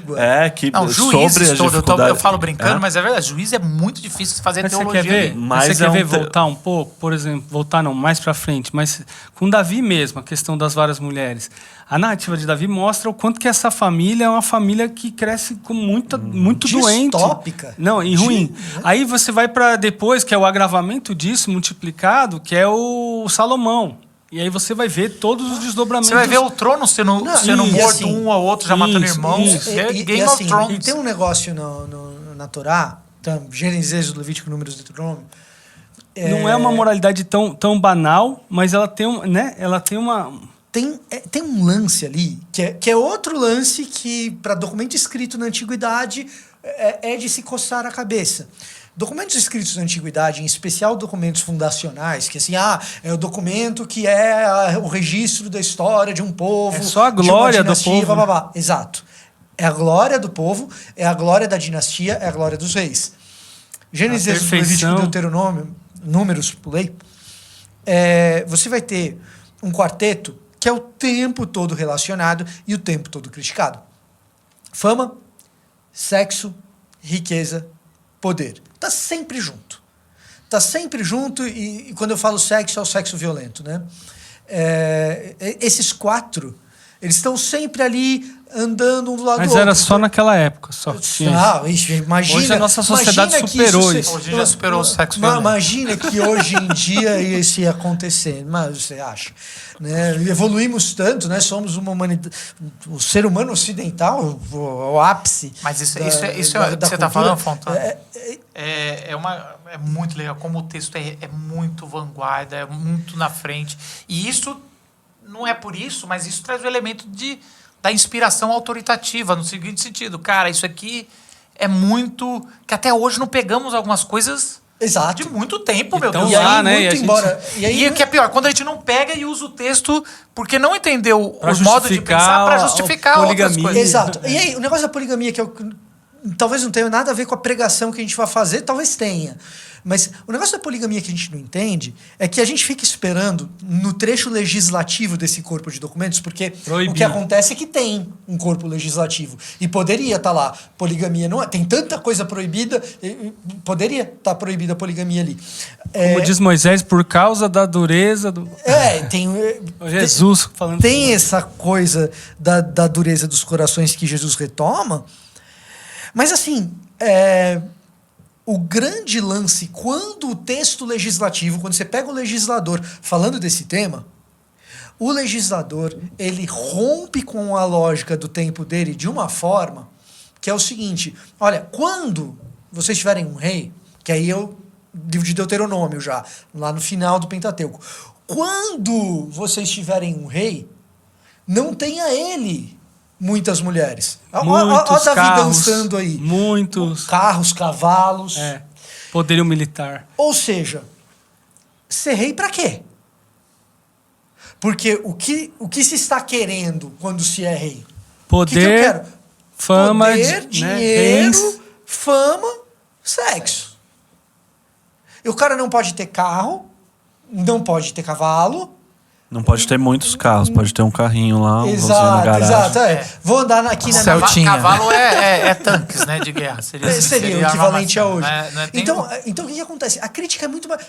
Que Não, sobre juízes as todo. dificuldades. Eu falo brincando, mas é verdade. Juiz é muito difícil de fazer Mas você teologia. quer ver? ali. Mas Você quer é ver um voltar um pouco? Por exemplo, voltar não, mais pra frente. Mas com Davi mesmo, a questão das várias mulheres. A narrativa de Davi mostra o quanto que essa família é uma família que cresce com muito doente. Distópica. Não, e ruim. Aí você vai pra depois, que é o agravamento disso, multiplicado, que é o Salomão. E aí você vai ver todos os desdobramentos. Você vai ver o trono sendo e morto, assim, um ao outro, já matando isso, irmãos. isso. É E Game assim, of Thrones. e tem um negócio na Torá, Gênesis, Levítico, Números, Deuteronômio. Não é uma moralidade tão banal, mas ela tem, ela tem uma... Tem um lance ali, que é outro lance que, para documento escrito na Antiguidade, é de se coçar a cabeça. Documentos escritos na Antiguidade, em especial documentos fundacionais, que assim, é o documento que é o registro da história de um povo. É só a de uma glória do dinastia, povo. blá, blá, blá. Exato. É a glória do povo, é a glória da dinastia, é a glória dos reis. Gênesis, perfeição. Levítico, Deuteronômio, Números, pulei. Você vai ter um quarteto que é o tempo todo relacionado e o tempo todo criticado. Fama, sexo, riqueza, poder. Tá sempre junto. Tá sempre junto e quando eu falo sexo, é o sexo violento, né? Esses quatro, eles estão sempre ali andando um do lado do Mas outro. era só naquela época. Só que tinha isso. Imagina, Hoje a nossa sociedade imagina que superou se- isso. Hoje já superou o sexo violento. Imagina que hoje em dia isso ia acontecer. Mas você acha? Né? Evoluímos tanto, né? Somos uma humanidade. O ser humano ocidental, o ápice. Mas isso da- é o que da você está cultura. falando, Fontana. É muito legal, como o texto é muito vanguarda, é muito na frente. E isso não é por isso, mas isso traz o elemento da inspiração autoritativa, no seguinte sentido. Cara, isso aqui é muito... Que até hoje não pegamos algumas coisas Exato. de muito tempo, meu Então, Deus. E aí, lá, né, e a muito gente- embora. E aí, E o que é pior, quando a gente não pega e usa o texto porque não entendeu Pra os modos de justificar pensar para a justificar outras poligamia. coisas. Exato. E aí, o negócio da poligamia, que talvez não tenha nada a ver com a pregação que a gente vai fazer, talvez tenha. Mas o negócio da poligamia que a gente não entende é que a gente fica esperando no trecho legislativo desse corpo de documentos, porque Proibir. o que acontece é que tem um corpo legislativo. E poderia estar lá. Poligamia não é. Tem tanta coisa proibida, poderia estar proibida a poligamia ali. Como diz Moisés, por causa da dureza do... Tem. Jesus falando... Tem essa coisa da dureza dos corações que Jesus retoma, mas assim, o grande lance, quando o texto legislativo, quando você pega o legislador falando desse tema, o legislador, ele rompe com a lógica do tempo dele de uma forma que é o seguinte, olha, quando vocês tiverem um rei, que aí eu, livro de Deuteronômio já, lá no final do Pentateuco, quando vocês tiverem um rei, não tenha ele muitas mulheres. Olha Davi carros, dançando aí. Muitos. Carros, cavalos. Poderio militar. Ou seja, ser rei pra quê? Porque o que se está querendo quando se é rei? Poder, O que eu quero? fama, Poder, dinheiro, fama, sexo. E o cara não pode ter carro, não pode ter cavalo. Não pode ter muitos carros, pode ter um carrinho lá, um rosinho na garagem. Exato. Vou andar aqui na Celtinha. Cavalo é tanques, né, de guerra. Seria o equivalente a hoje. Não é Então o que acontece? A crítica é muito mais...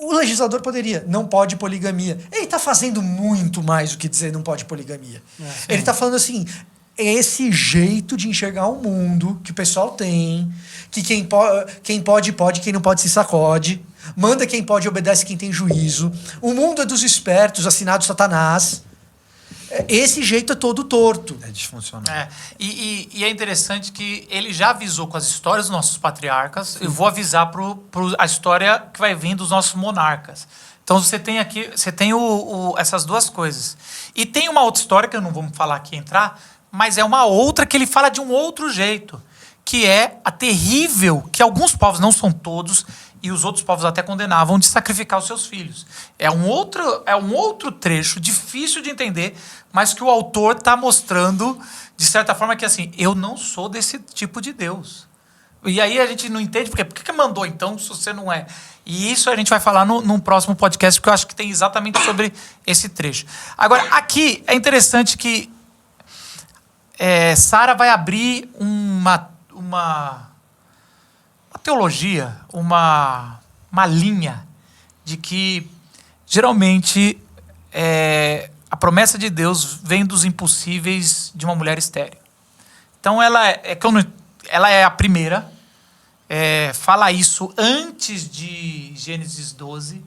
O legislador poderia, não pode poligamia. Ele está fazendo muito mais do que dizer não pode poligamia. Ele está falando assim, esse jeito de enxergar o mundo que o pessoal tem, que quem pode, quem não pode se sacode, manda quem pode, obedece quem tem juízo. O mundo é dos espertos, assinado Satanás. Esse jeito é todo torto. É disfuncional. E é interessante que ele já avisou com as histórias dos nossos patriarcas. Eu vou avisar a história que vai vir dos nossos monarcas. Então você tem aqui, essas duas coisas. E tem uma outra história que eu não vou falar aqui entrar, mas é uma outra que ele fala de um outro jeito, que é a terrível, que alguns povos, não são todos, e os outros povos até condenavam, de sacrificar os seus filhos. É um outro trecho difícil de entender, mas que o autor está mostrando, de certa forma, que assim, eu não sou desse tipo de Deus. E aí a gente não entende, por que mandou então, se você não é? E isso a gente vai falar num próximo podcast, porque eu acho que tem exatamente sobre esse trecho. Agora, aqui é interessante que Sara vai abrir uma teologia, uma linha de que geralmente a promessa de Deus vem dos impossíveis de uma mulher estéril. Então ela é a primeira, fala isso antes de Gênesis 12,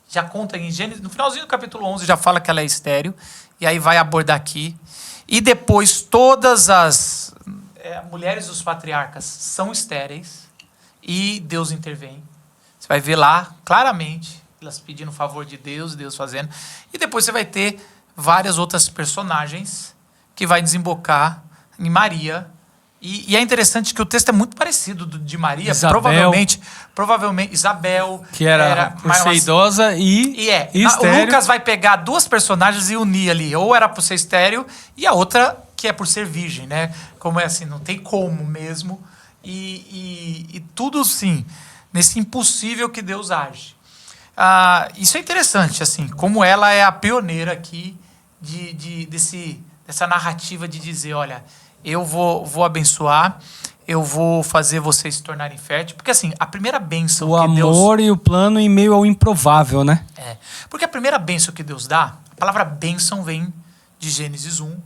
já conta em Gênesis, no finalzinho do capítulo 11 já fala que ela é estéril, e aí vai abordar aqui. E depois todas as mulheres dos patriarcas são estéreis e Deus intervém. Você vai ver lá claramente elas pedindo o favor de Deus, Deus fazendo. E depois você vai ter várias outras personagens que vai desembocar em Maria. E é interessante que o texto é muito parecido de Maria. Isabel. Provavelmente Isabel. Que era por ser idosa e estéril. O Lucas vai pegar duas personagens e unir ali. Ou era por ser estéril e a outra que é por ser virgem, né? Como é assim, não tem como mesmo. E tudo, sim, nesse impossível que Deus age. Isso é interessante, assim, como ela é a pioneira aqui dessa narrativa de dizer, olha, eu vou abençoar, eu vou fazer vocês se tornarem férteis. Porque, assim, a primeira bênção que Deus... O amor e o plano em meio ao improvável, né? Porque a primeira bênção que Deus dá, a palavra bênção vem de Gênesis 1,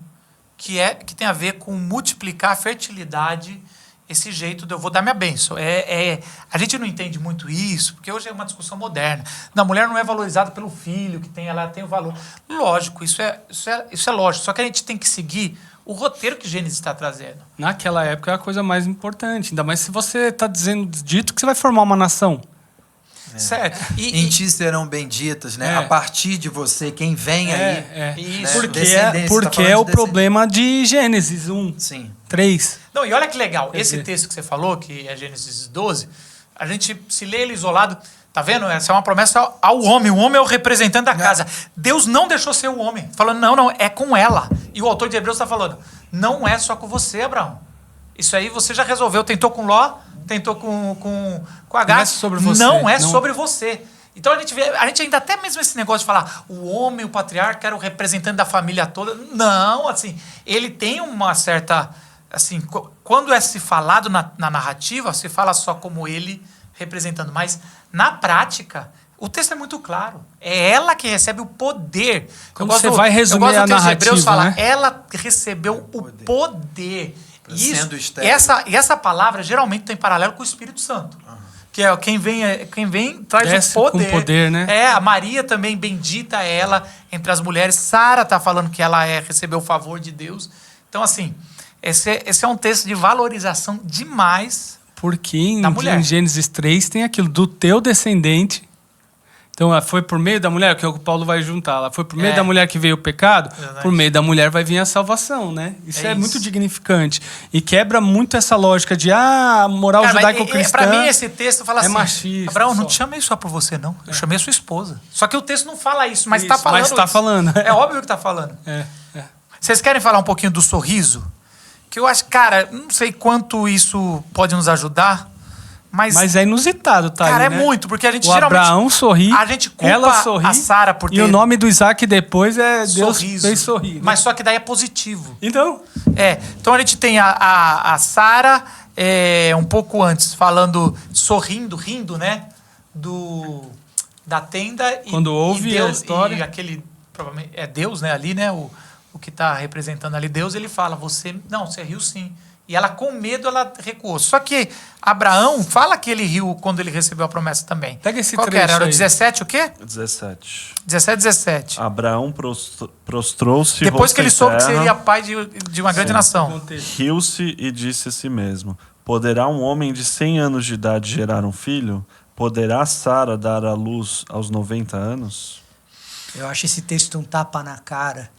que tem a ver com multiplicar a fertilidade, esse jeito de eu vou dar minha bênção. A gente não entende muito isso, porque hoje é uma discussão moderna. A mulher não é valorizada pelo filho que tem, ela tem o valor. Lógico, isso é lógico. Só que a gente tem que seguir o roteiro que Gênesis está trazendo. Naquela época é a coisa mais importante. Ainda mais se você está dito que você vai formar uma nação. Certo. Em ti serão benditas, né? A partir de você, quem vem aí. Isso. Porque é o problema de Gênesis 1, Sim. 3. Não, e olha que legal. Esse texto que você falou, que é Gênesis 12, a gente se lê ele isolado. Tá vendo? Essa é uma promessa ao homem. O homem é o representante da casa. Deus não deixou ser o homem. Falando, não, é com ela. E o autor de Hebreus está falando, não é só com você, Abraão. Isso aí você já resolveu. Tentou com Ló, tentou com Agar. Não é sobre você. Não é sobre você. Então a gente ainda até mesmo esse negócio de falar o homem, o patriarca, era o representante da família toda. Não, assim, ele tem uma certa... Assim, quando é se falado na narrativa, se fala só como ele representando. Mas, na prática, o texto é muito claro. É ela que recebe o poder. Quando você vai resumir a narrativa, Hebreus fala, né? ela recebeu o poder. Isso. Sendo estéril. E essa palavra geralmente tem paralelo com o Espírito Santo. Que é quem vem traz Desce o poder. com poder, né? A Maria também, bendita é ela entre as mulheres. Sara está falando que ela recebeu o favor de Deus. Então, assim, esse é um texto de valorização demais. Porque em Da mulher. Gênesis 3 tem aquilo do teu descendente. Então, foi por meio da mulher, que é o que o Paulo vai juntar lá. Foi por meio da mulher que veio o pecado, Verdade. por meio da mulher vai vir a salvação, né? Isso É é, isso. muito dignificante. E quebra muito essa lógica de, moral Cara, judaico-cristã. pra mim, esse texto fala assim: machista, Abraão, não só. te chamei só por você, não. Eu chamei a sua esposa. Só que o texto não fala isso, mas Isso, está falando. mas tá isso. falando. É óbvio que está falando. É. Vocês querem falar um pouquinho do sorriso? Que eu acho, cara, não sei quanto isso pode nos ajudar, mas é inusitado, tá? cara, aí, é né? muito, porque a gente O geralmente. Abraão sorri, A gente culpa ela sorri, a Sara por ter e o nome do Isaac depois é Deus sorriso. fez sorrir. Né? Mas só que daí é positivo. Então, Então a gente tem a Sara um pouco antes, falando, sorrindo, rindo, né? Da tenda. Quando ouve Deus, a história. E aquele, provavelmente, é Deus, né? Ali, né? O que está representando ali Deus, ele fala, você riu sim. E ela, com medo, ela recuou. Só que Abraão fala que ele riu quando ele recebeu a promessa também. Pega esse Qual que trecho era? Era o aí. 17 o quê? 17. 17. Abraão prostrou-se Depois que ele rosto em soube que terra, seria pai de uma grande nação. riu-se e disse a si mesmo: poderá um homem de 100 anos de idade gerar um filho? Poderá Sara dar à luz aos 90 anos? Eu acho esse texto um tapa na cara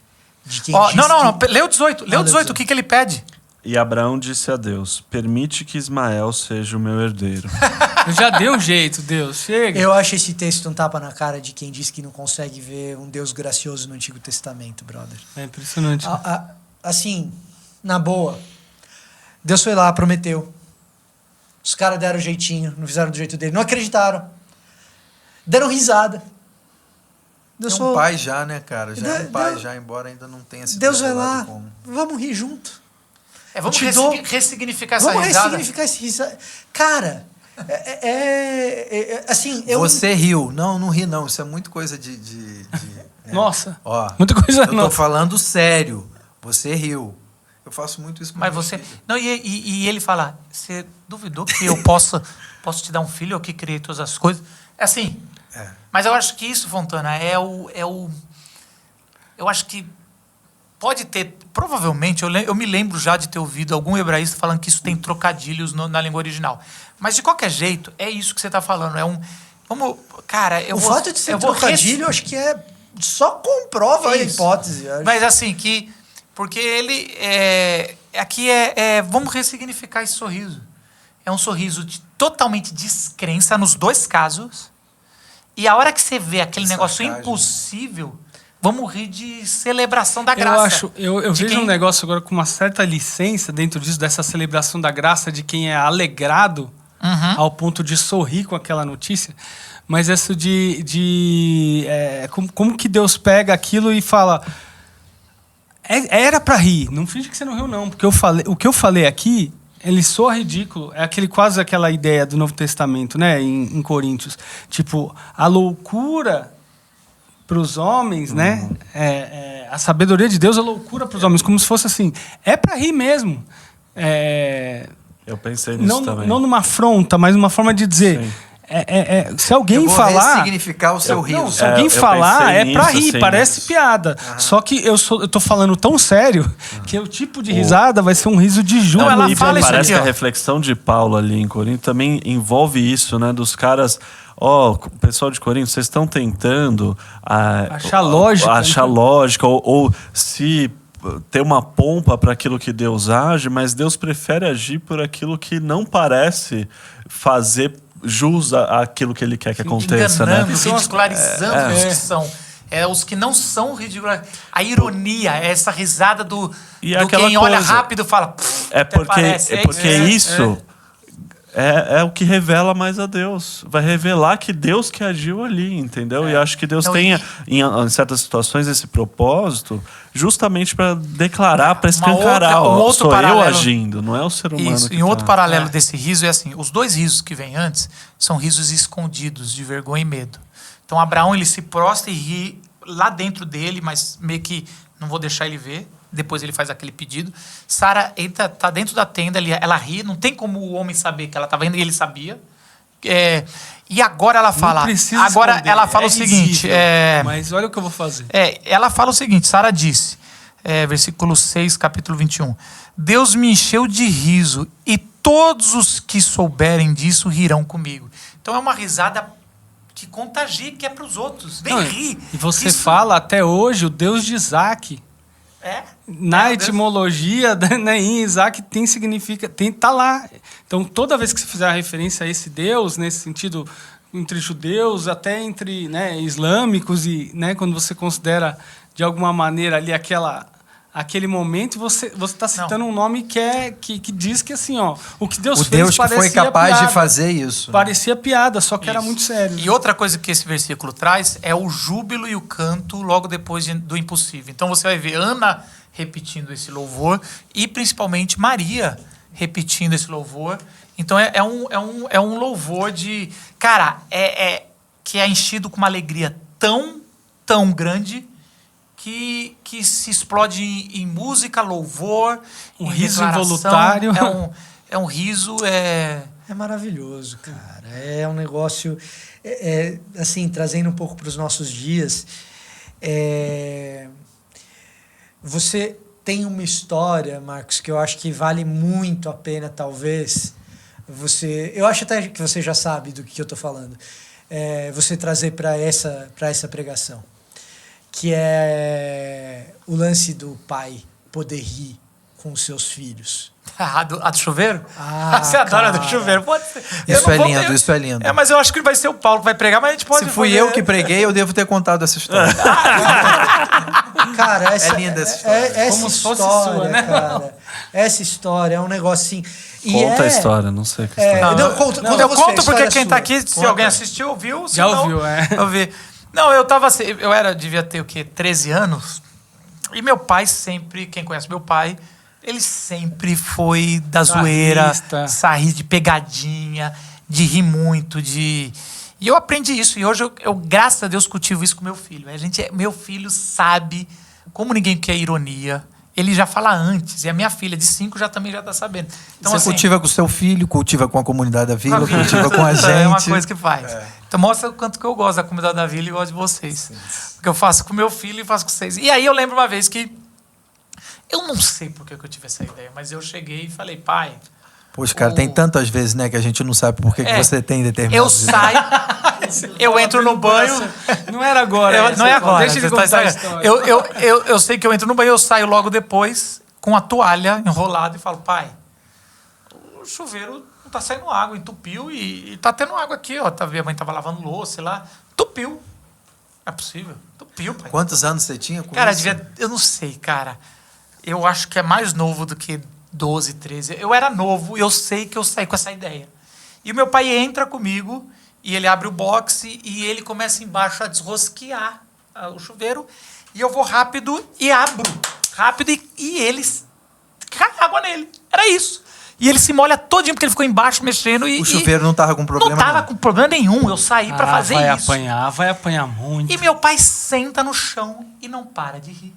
de quem Ó, diz não. que- Lê o 18. Lê o 18. O que ele pede? E Abraão disse a Deus: permite que Ismael seja o meu herdeiro. já deu um jeito, Deus. Chega. Eu acho esse texto um tapa na cara de quem diz que não consegue ver um Deus gracioso no Antigo Testamento, brother. É impressionante. Assim, na boa, Deus foi lá, prometeu. Os caras deram o jeitinho, não fizeram do jeito dele, não acreditaram. Deram risada. Deus É um falou, pai já, né, cara? Já é um pai Deus- já, embora ainda não tenha sido Deus vai revelado lá, como. vamos rir junto. Vamos Te dou- ressignificar essa Vamos risada. ressignificar esse risada. Cara, assim, eu... Você riu. Não ri não. Isso é muito coisa Nossa, Ó, muita coisa eu tô não. falando sério. Você riu. Eu faço muito isso com Mas meu você... filho. Não, e ele fala, você duvidou que eu posso te dar um filho, eu que criei todas as coisas? É assim. É. Mas eu acho que isso, Fontana, eu acho que pode ter... Provavelmente, eu me lembro já de ter ouvido algum hebraísta falando que isso tem trocadilhos na língua original. Mas, de qualquer jeito, é isso que você está falando. Cara, O fato de ser trocadilho, eu acho que só comprova a Isso. hipótese. eu acho. Mas assim, porque ele aqui vamos ressignificar esse sorriso. É um sorriso de totalmente descrença nos dois casos. E a hora que você vê aquele negócio Sarcasmo. impossível, vamos rir de celebração da graça. Eu De vejo quem- um negócio agora com uma certa licença dentro disso, dessa celebração da graça de quem é alegrado Uhum. ao ponto de sorrir com aquela notícia. Mas isso como que Deus pega aquilo e fala... Era pra rir, não finge que você não riu não, porque o que eu falei aqui, ele soa ridículo, é quase aquela ideia do Novo Testamento, né, em Coríntios. Tipo, a loucura para os homens, né, a sabedoria de Deus é loucura para os homens, como se fosse assim, é pra rir mesmo. Eu pensei nisso também. Não numa afronta, mas numa forma de dizer... Sim. Se alguém Eu vou falar... ressignificar o seu riso. Não, se alguém eu falar, pensei é pra nisso, rir, assim, parece mas- piada. Só que eu tô falando tão sério que o tipo de risada vai ser um riso de júbilo. Não, ela e fala isso Parece aqui, que ó. a reflexão de Paulo ali em Corinto também envolve isso, né? Dos caras... o pessoal de Corinto, vocês estão tentando... Achar lógica. Achar lógica, ou se ter uma pompa para aquilo que Deus age, mas Deus prefere agir por aquilo que não parece fazer jus àquilo que Ele quer que aconteça, Enganando, né? ridicularizando os que são. Os que não são ridicularizando. A ironia, essa risada do aquela quem olha coisa. rápido e fala... É até porque, parece, isso é o que revela mais a Deus. Vai revelar que Deus que agiu ali, entendeu? E acho que Deus Então, tem, em certas situações, esse propósito justamente para declarar, para escancarar. um outro sou eu paralelo. agindo, não é o ser humano Isso. que Em outro tá. paralelo desse riso é assim, os dois risos que vêm antes são risos escondidos, de vergonha e medo. Então Abraão, ele se prostra e ri lá dentro dele, mas meio que não vou deixar ele ver. Depois ele faz aquele pedido. Sara tá dentro da tenda, ela ri, não tem como o homem saber que ela estava indo, e ele sabia. E agora ela fala. Agora esconder, ela fala o seguinte. visível, mas olha o que eu vou fazer. Ela fala o seguinte: Sara disse, versículo 6, capítulo 21. Deus me encheu de riso, e todos os que souberem disso rirão comigo. Então é uma risada que contagia, que é para os outros. Vem rir. E você fala até hoje o Deus de Isaac. Na etimologia, né, em Isaac tá lá. Então, toda vez que você fizer a referência a esse Deus, nesse sentido, entre judeus, até entre, né, islâmicos, e, né, quando você considera, de alguma maneira, ali aquele momento, você está citando um nome que diz que, assim, ó, o que Deus fez Deus que parecia foi capaz piada. de fazer isso. Parecia piada, só que era muito sério. E outra coisa que esse versículo traz é o júbilo e o canto logo depois do impossível. Então você vai ver Ana repetindo esse louvor e principalmente Maria repetindo esse louvor. Então é um louvor de... Cara, que é enchido com uma alegria tão grande que se explode em música, louvor, Um em riso declaração. involuntário. É um riso... É maravilhoso, cara. É um negócio, assim, trazendo um pouco para os nossos dias. Você tem uma história, Marcos, que eu acho que vale muito a pena, talvez. Eu acho até que você já sabe do que eu estou falando. Você trazer para essa pregação. Que é o lance do pai poder rir com os seus filhos. A do chuveiro? Você adora a do chuveiro. Pode ser. Isso é lindo. Mas eu acho que vai ser o Paulo que vai pregar, mas a gente pode... Se fui eu que preguei, eu devo ter contado essa história. Cara, linda essa história. Como se fosse sua, né? Cara, essa história é um negócio assim... Conta a história, não sei o que história. Eu conto porque quem tá aqui, se alguém assistiu, ouviu. Já ouviu, Eu vi. Não, devia ter o quê? 13 anos. E meu pai sempre, quem conhece meu pai, ele sempre foi da zoeira, sair de pegadinha, de rir muito, E eu aprendi isso. E hoje eu, graças a Deus, cultivo isso com meu filho. Meu filho sabe, como ninguém quer ironia, ele já fala antes. E a minha filha de 5 também já está sabendo. Então, você cultiva com o seu filho, cultiva com a comunidade da vila, cultiva com a gente. É uma coisa que faz. Então mostra o quanto que eu gosto da comunidade da vila e gosto de vocês. Sim. Porque eu faço com meu filho e faço com vocês. E aí eu lembro uma vez que... Eu não sei por que eu tive essa ideia, mas eu cheguei e falei, pai... Poxa, cara, tem tantas vezes, né, que a gente não sabe por que você tem determinado... Eu saio, eu entro no banho... Não era agora. Não é agora. Deixa ele contar a história. Eu sei que eu entro no banho, eu saio logo depois com a toalha enrolada e falo, pai, o chuveiro não tá saindo água, entupiu e tá tendo água aqui, ó. Minha mãe tava lavando louça, sei lá. Entupiu. Não é possível. Entupiu, pai. Quantos anos você tinha com cara, isso? Eu não sei, cara. Eu acho que é mais novo do que 12, 13. Eu era novo e eu sei que eu saí com essa ideia. E o meu pai entra comigo e ele abre o boxe e ele começa embaixo a desrosquear o chuveiro. E eu vou rápido e abro. Rápido e ele... Cai água nele. Era isso. E ele se molha todinho porque ele ficou embaixo mexendo. O chuveiro não tava com problema nenhum. Não tava com problema nenhum. Eu saí pra fazer isso. Vai apanhar muito. E meu pai senta no chão e não para de rir.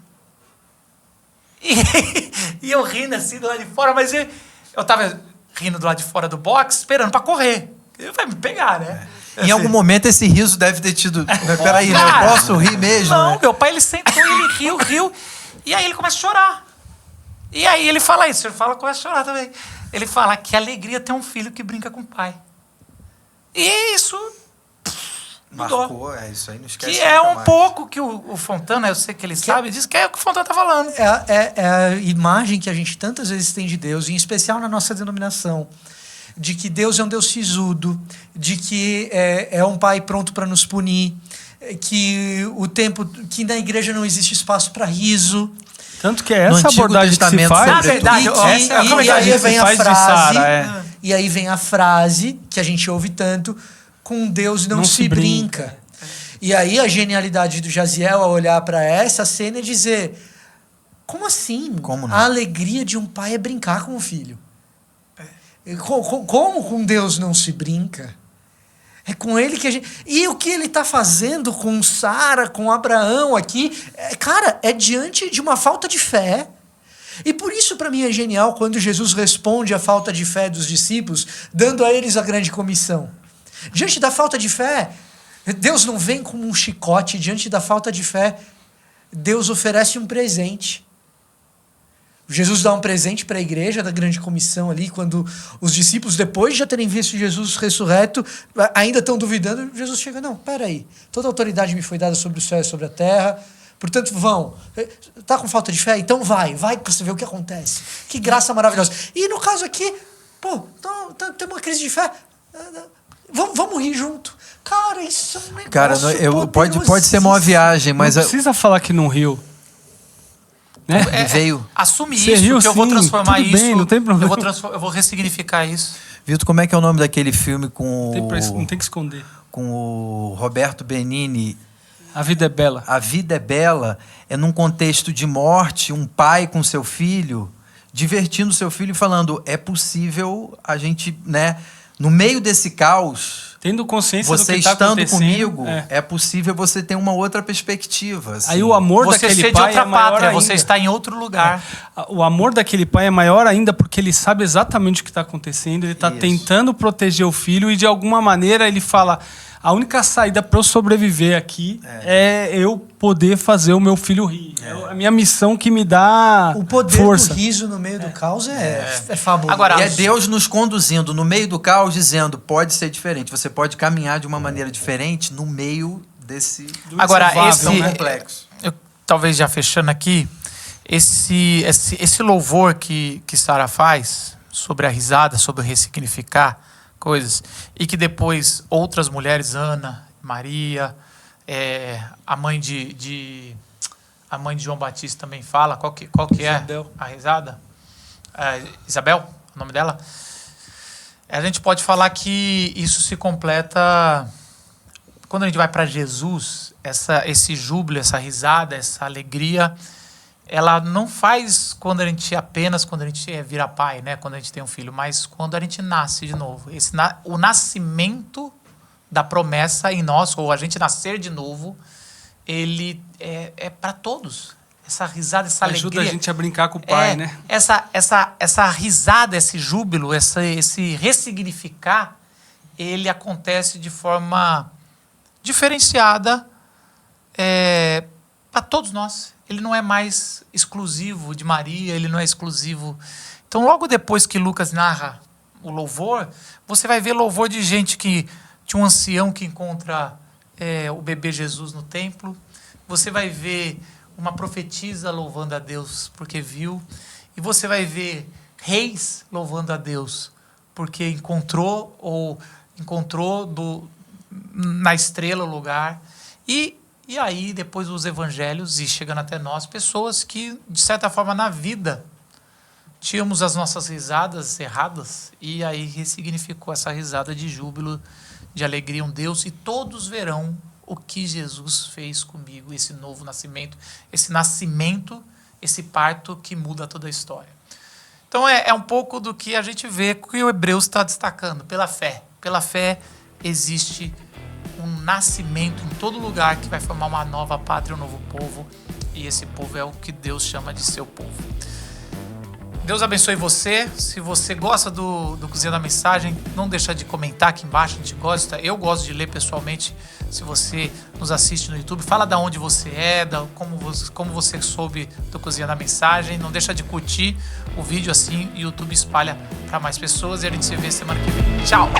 E eu rindo assim do lado de fora, mas eu tava rindo do lado de fora do box, esperando pra correr. Ele vai me pegar, né? Em algum momento esse riso deve ter tido... Peraí, não posso rir mesmo? Não, né? meu pai, ele sentou, ele riu. E aí ele começa a chorar. E aí ele fala isso, ele começa a chorar também. Ele fala que alegria ter um filho que brinca com o pai. E isso... Marcou, isso aí não esquece. Que é um pouco que o Fontana, eu sei que ele sabe, diz que é o que o Fontana tá falando. É a imagem que a gente tantas vezes tem de Deus, em especial na nossa denominação, de que Deus é um Deus sisudo, de que é um pai pronto para nos punir, que na igreja não existe espaço para riso. Tanto que é essa abordagem que se faz. Na verdade, e aí vem a frase, e aí vem a frase que a gente ouve tanto: com Deus não se brinca. E aí a genialidade do Jaziel ao olhar para essa cena é dizer: como assim? Como não? A alegria de um pai é brincar com o filho. Como com Deus não se brinca? É com ele que a gente... E o que ele está fazendo com Sara, com Abraão aqui, cara, é diante de uma falta de fé, E por isso, para mim, é genial quando Jesus responde à falta de fé dos discípulos, dando a eles a grande comissão. Diante da falta de fé, Deus não vem com um chicote. Diante da falta de fé, Deus oferece um presente. Jesus dá um presente para a igreja da grande comissão ali, quando os discípulos, depois de já terem visto Jesus ressurreto, ainda estão duvidando, Jesus chega, não, peraí, toda a autoridade me foi dada sobre o céu e sobre a terra, portanto vão. Tá com falta de fé? Então vai para você ver o que acontece. Que graça maravilhosa. E no caso aqui, tem uma crise de fé, vamos rir junto. Cara, isso é um negócio. Cara, pode ser uma viagem, mas não precisa falar que não riu. Né? Assume Você isso, riu, que eu vou sim, transformar tudo isso. bem, não tem problema. Eu vou ressignificar isso. Vitor, como é que é o nome daquele filme com Não tem que esconder. com o Roberto Benigni? A Vida é Bela. A Vida é Bela é num contexto de morte, um pai com seu filho, divertindo seu filho e falando, é possível a gente, né, no meio desse caos, tendo consciência você do que está estando acontecendo, comigo, é possível você ter uma outra perspectiva. Assim. Aí o amor Você daquele ser de pai outra é maior pátria, ainda. você está em outro lugar. O amor daquele pai é maior ainda porque ele sabe exatamente o que está acontecendo, ele está Isso. tentando proteger o filho e de alguma maneira ele fala, a única saída para eu sobreviver aqui é eu poder fazer o meu filho rir. É a minha missão que me dá O poder força. do riso no meio do caus é fabuloso. Agora, E é Deus nos conduzindo no meio do caos, dizendo, pode ser diferente. Você pode caminhar de uma maneira diferente no meio desse Agora, tão esse complexo. eu, talvez já fechando aqui, esse louvor que Sara faz sobre a risada, sobre ressignificar coisas, e que depois outras mulheres, Ana, Maria, a mãe de João Batista também fala, qual que Isabel. é a risada? Isabel, o nome dela? A gente pode falar que isso se completa quando a gente vai para Jesus, esse júbilo, essa risada, essa alegria, ela não faz apenas quando a gente vira pai, né? Quando a gente tem um filho, mas quando a gente nasce de novo. O nascimento da promessa em nós, ou a gente nascer de novo, ele é para todos. Essa risada, essa alegria. Ajuda a gente a brincar com o pai, né? Essa risada, esse júbilo, esse ressignificar, ele acontece de forma diferenciada para todos nós. Ele não é mais exclusivo de Maria, ele não é exclusivo. Então, logo depois que Lucas narra o louvor, você vai ver louvor de gente de um ancião que encontra o bebê Jesus no templo. Você vai ver uma profetisa louvando a Deus porque viu. E você vai ver reis louvando a Deus porque encontrou na estrela o lugar. E aí, depois os evangelhos, e chegando até nós, pessoas que, de certa forma, na vida, tínhamos as nossas risadas erradas, e aí ressignificou essa risada de júbilo, de alegria, um Deus, e todos verão o que Jesus fez comigo, esse novo nascimento, esse parto que muda toda a história. Então, é um pouco do que a gente vê que o Hebreus está destacando, pela fé. Pela fé existe um nascimento em todo lugar que vai formar uma nova pátria, um novo povo, e esse povo é o que Deus chama de seu povo. Deus abençoe você. Se você gosta do Cozinha da Mensagem, não deixa de comentar aqui embaixo, a gente gosta. Eu gosto de ler pessoalmente. Se você nos assiste no YouTube, fala de onde você é, como você soube do Cozinha da Mensagem. Não deixa de curtir o vídeo, assim o YouTube espalha para mais pessoas, e a gente se vê semana que vem. Tchau!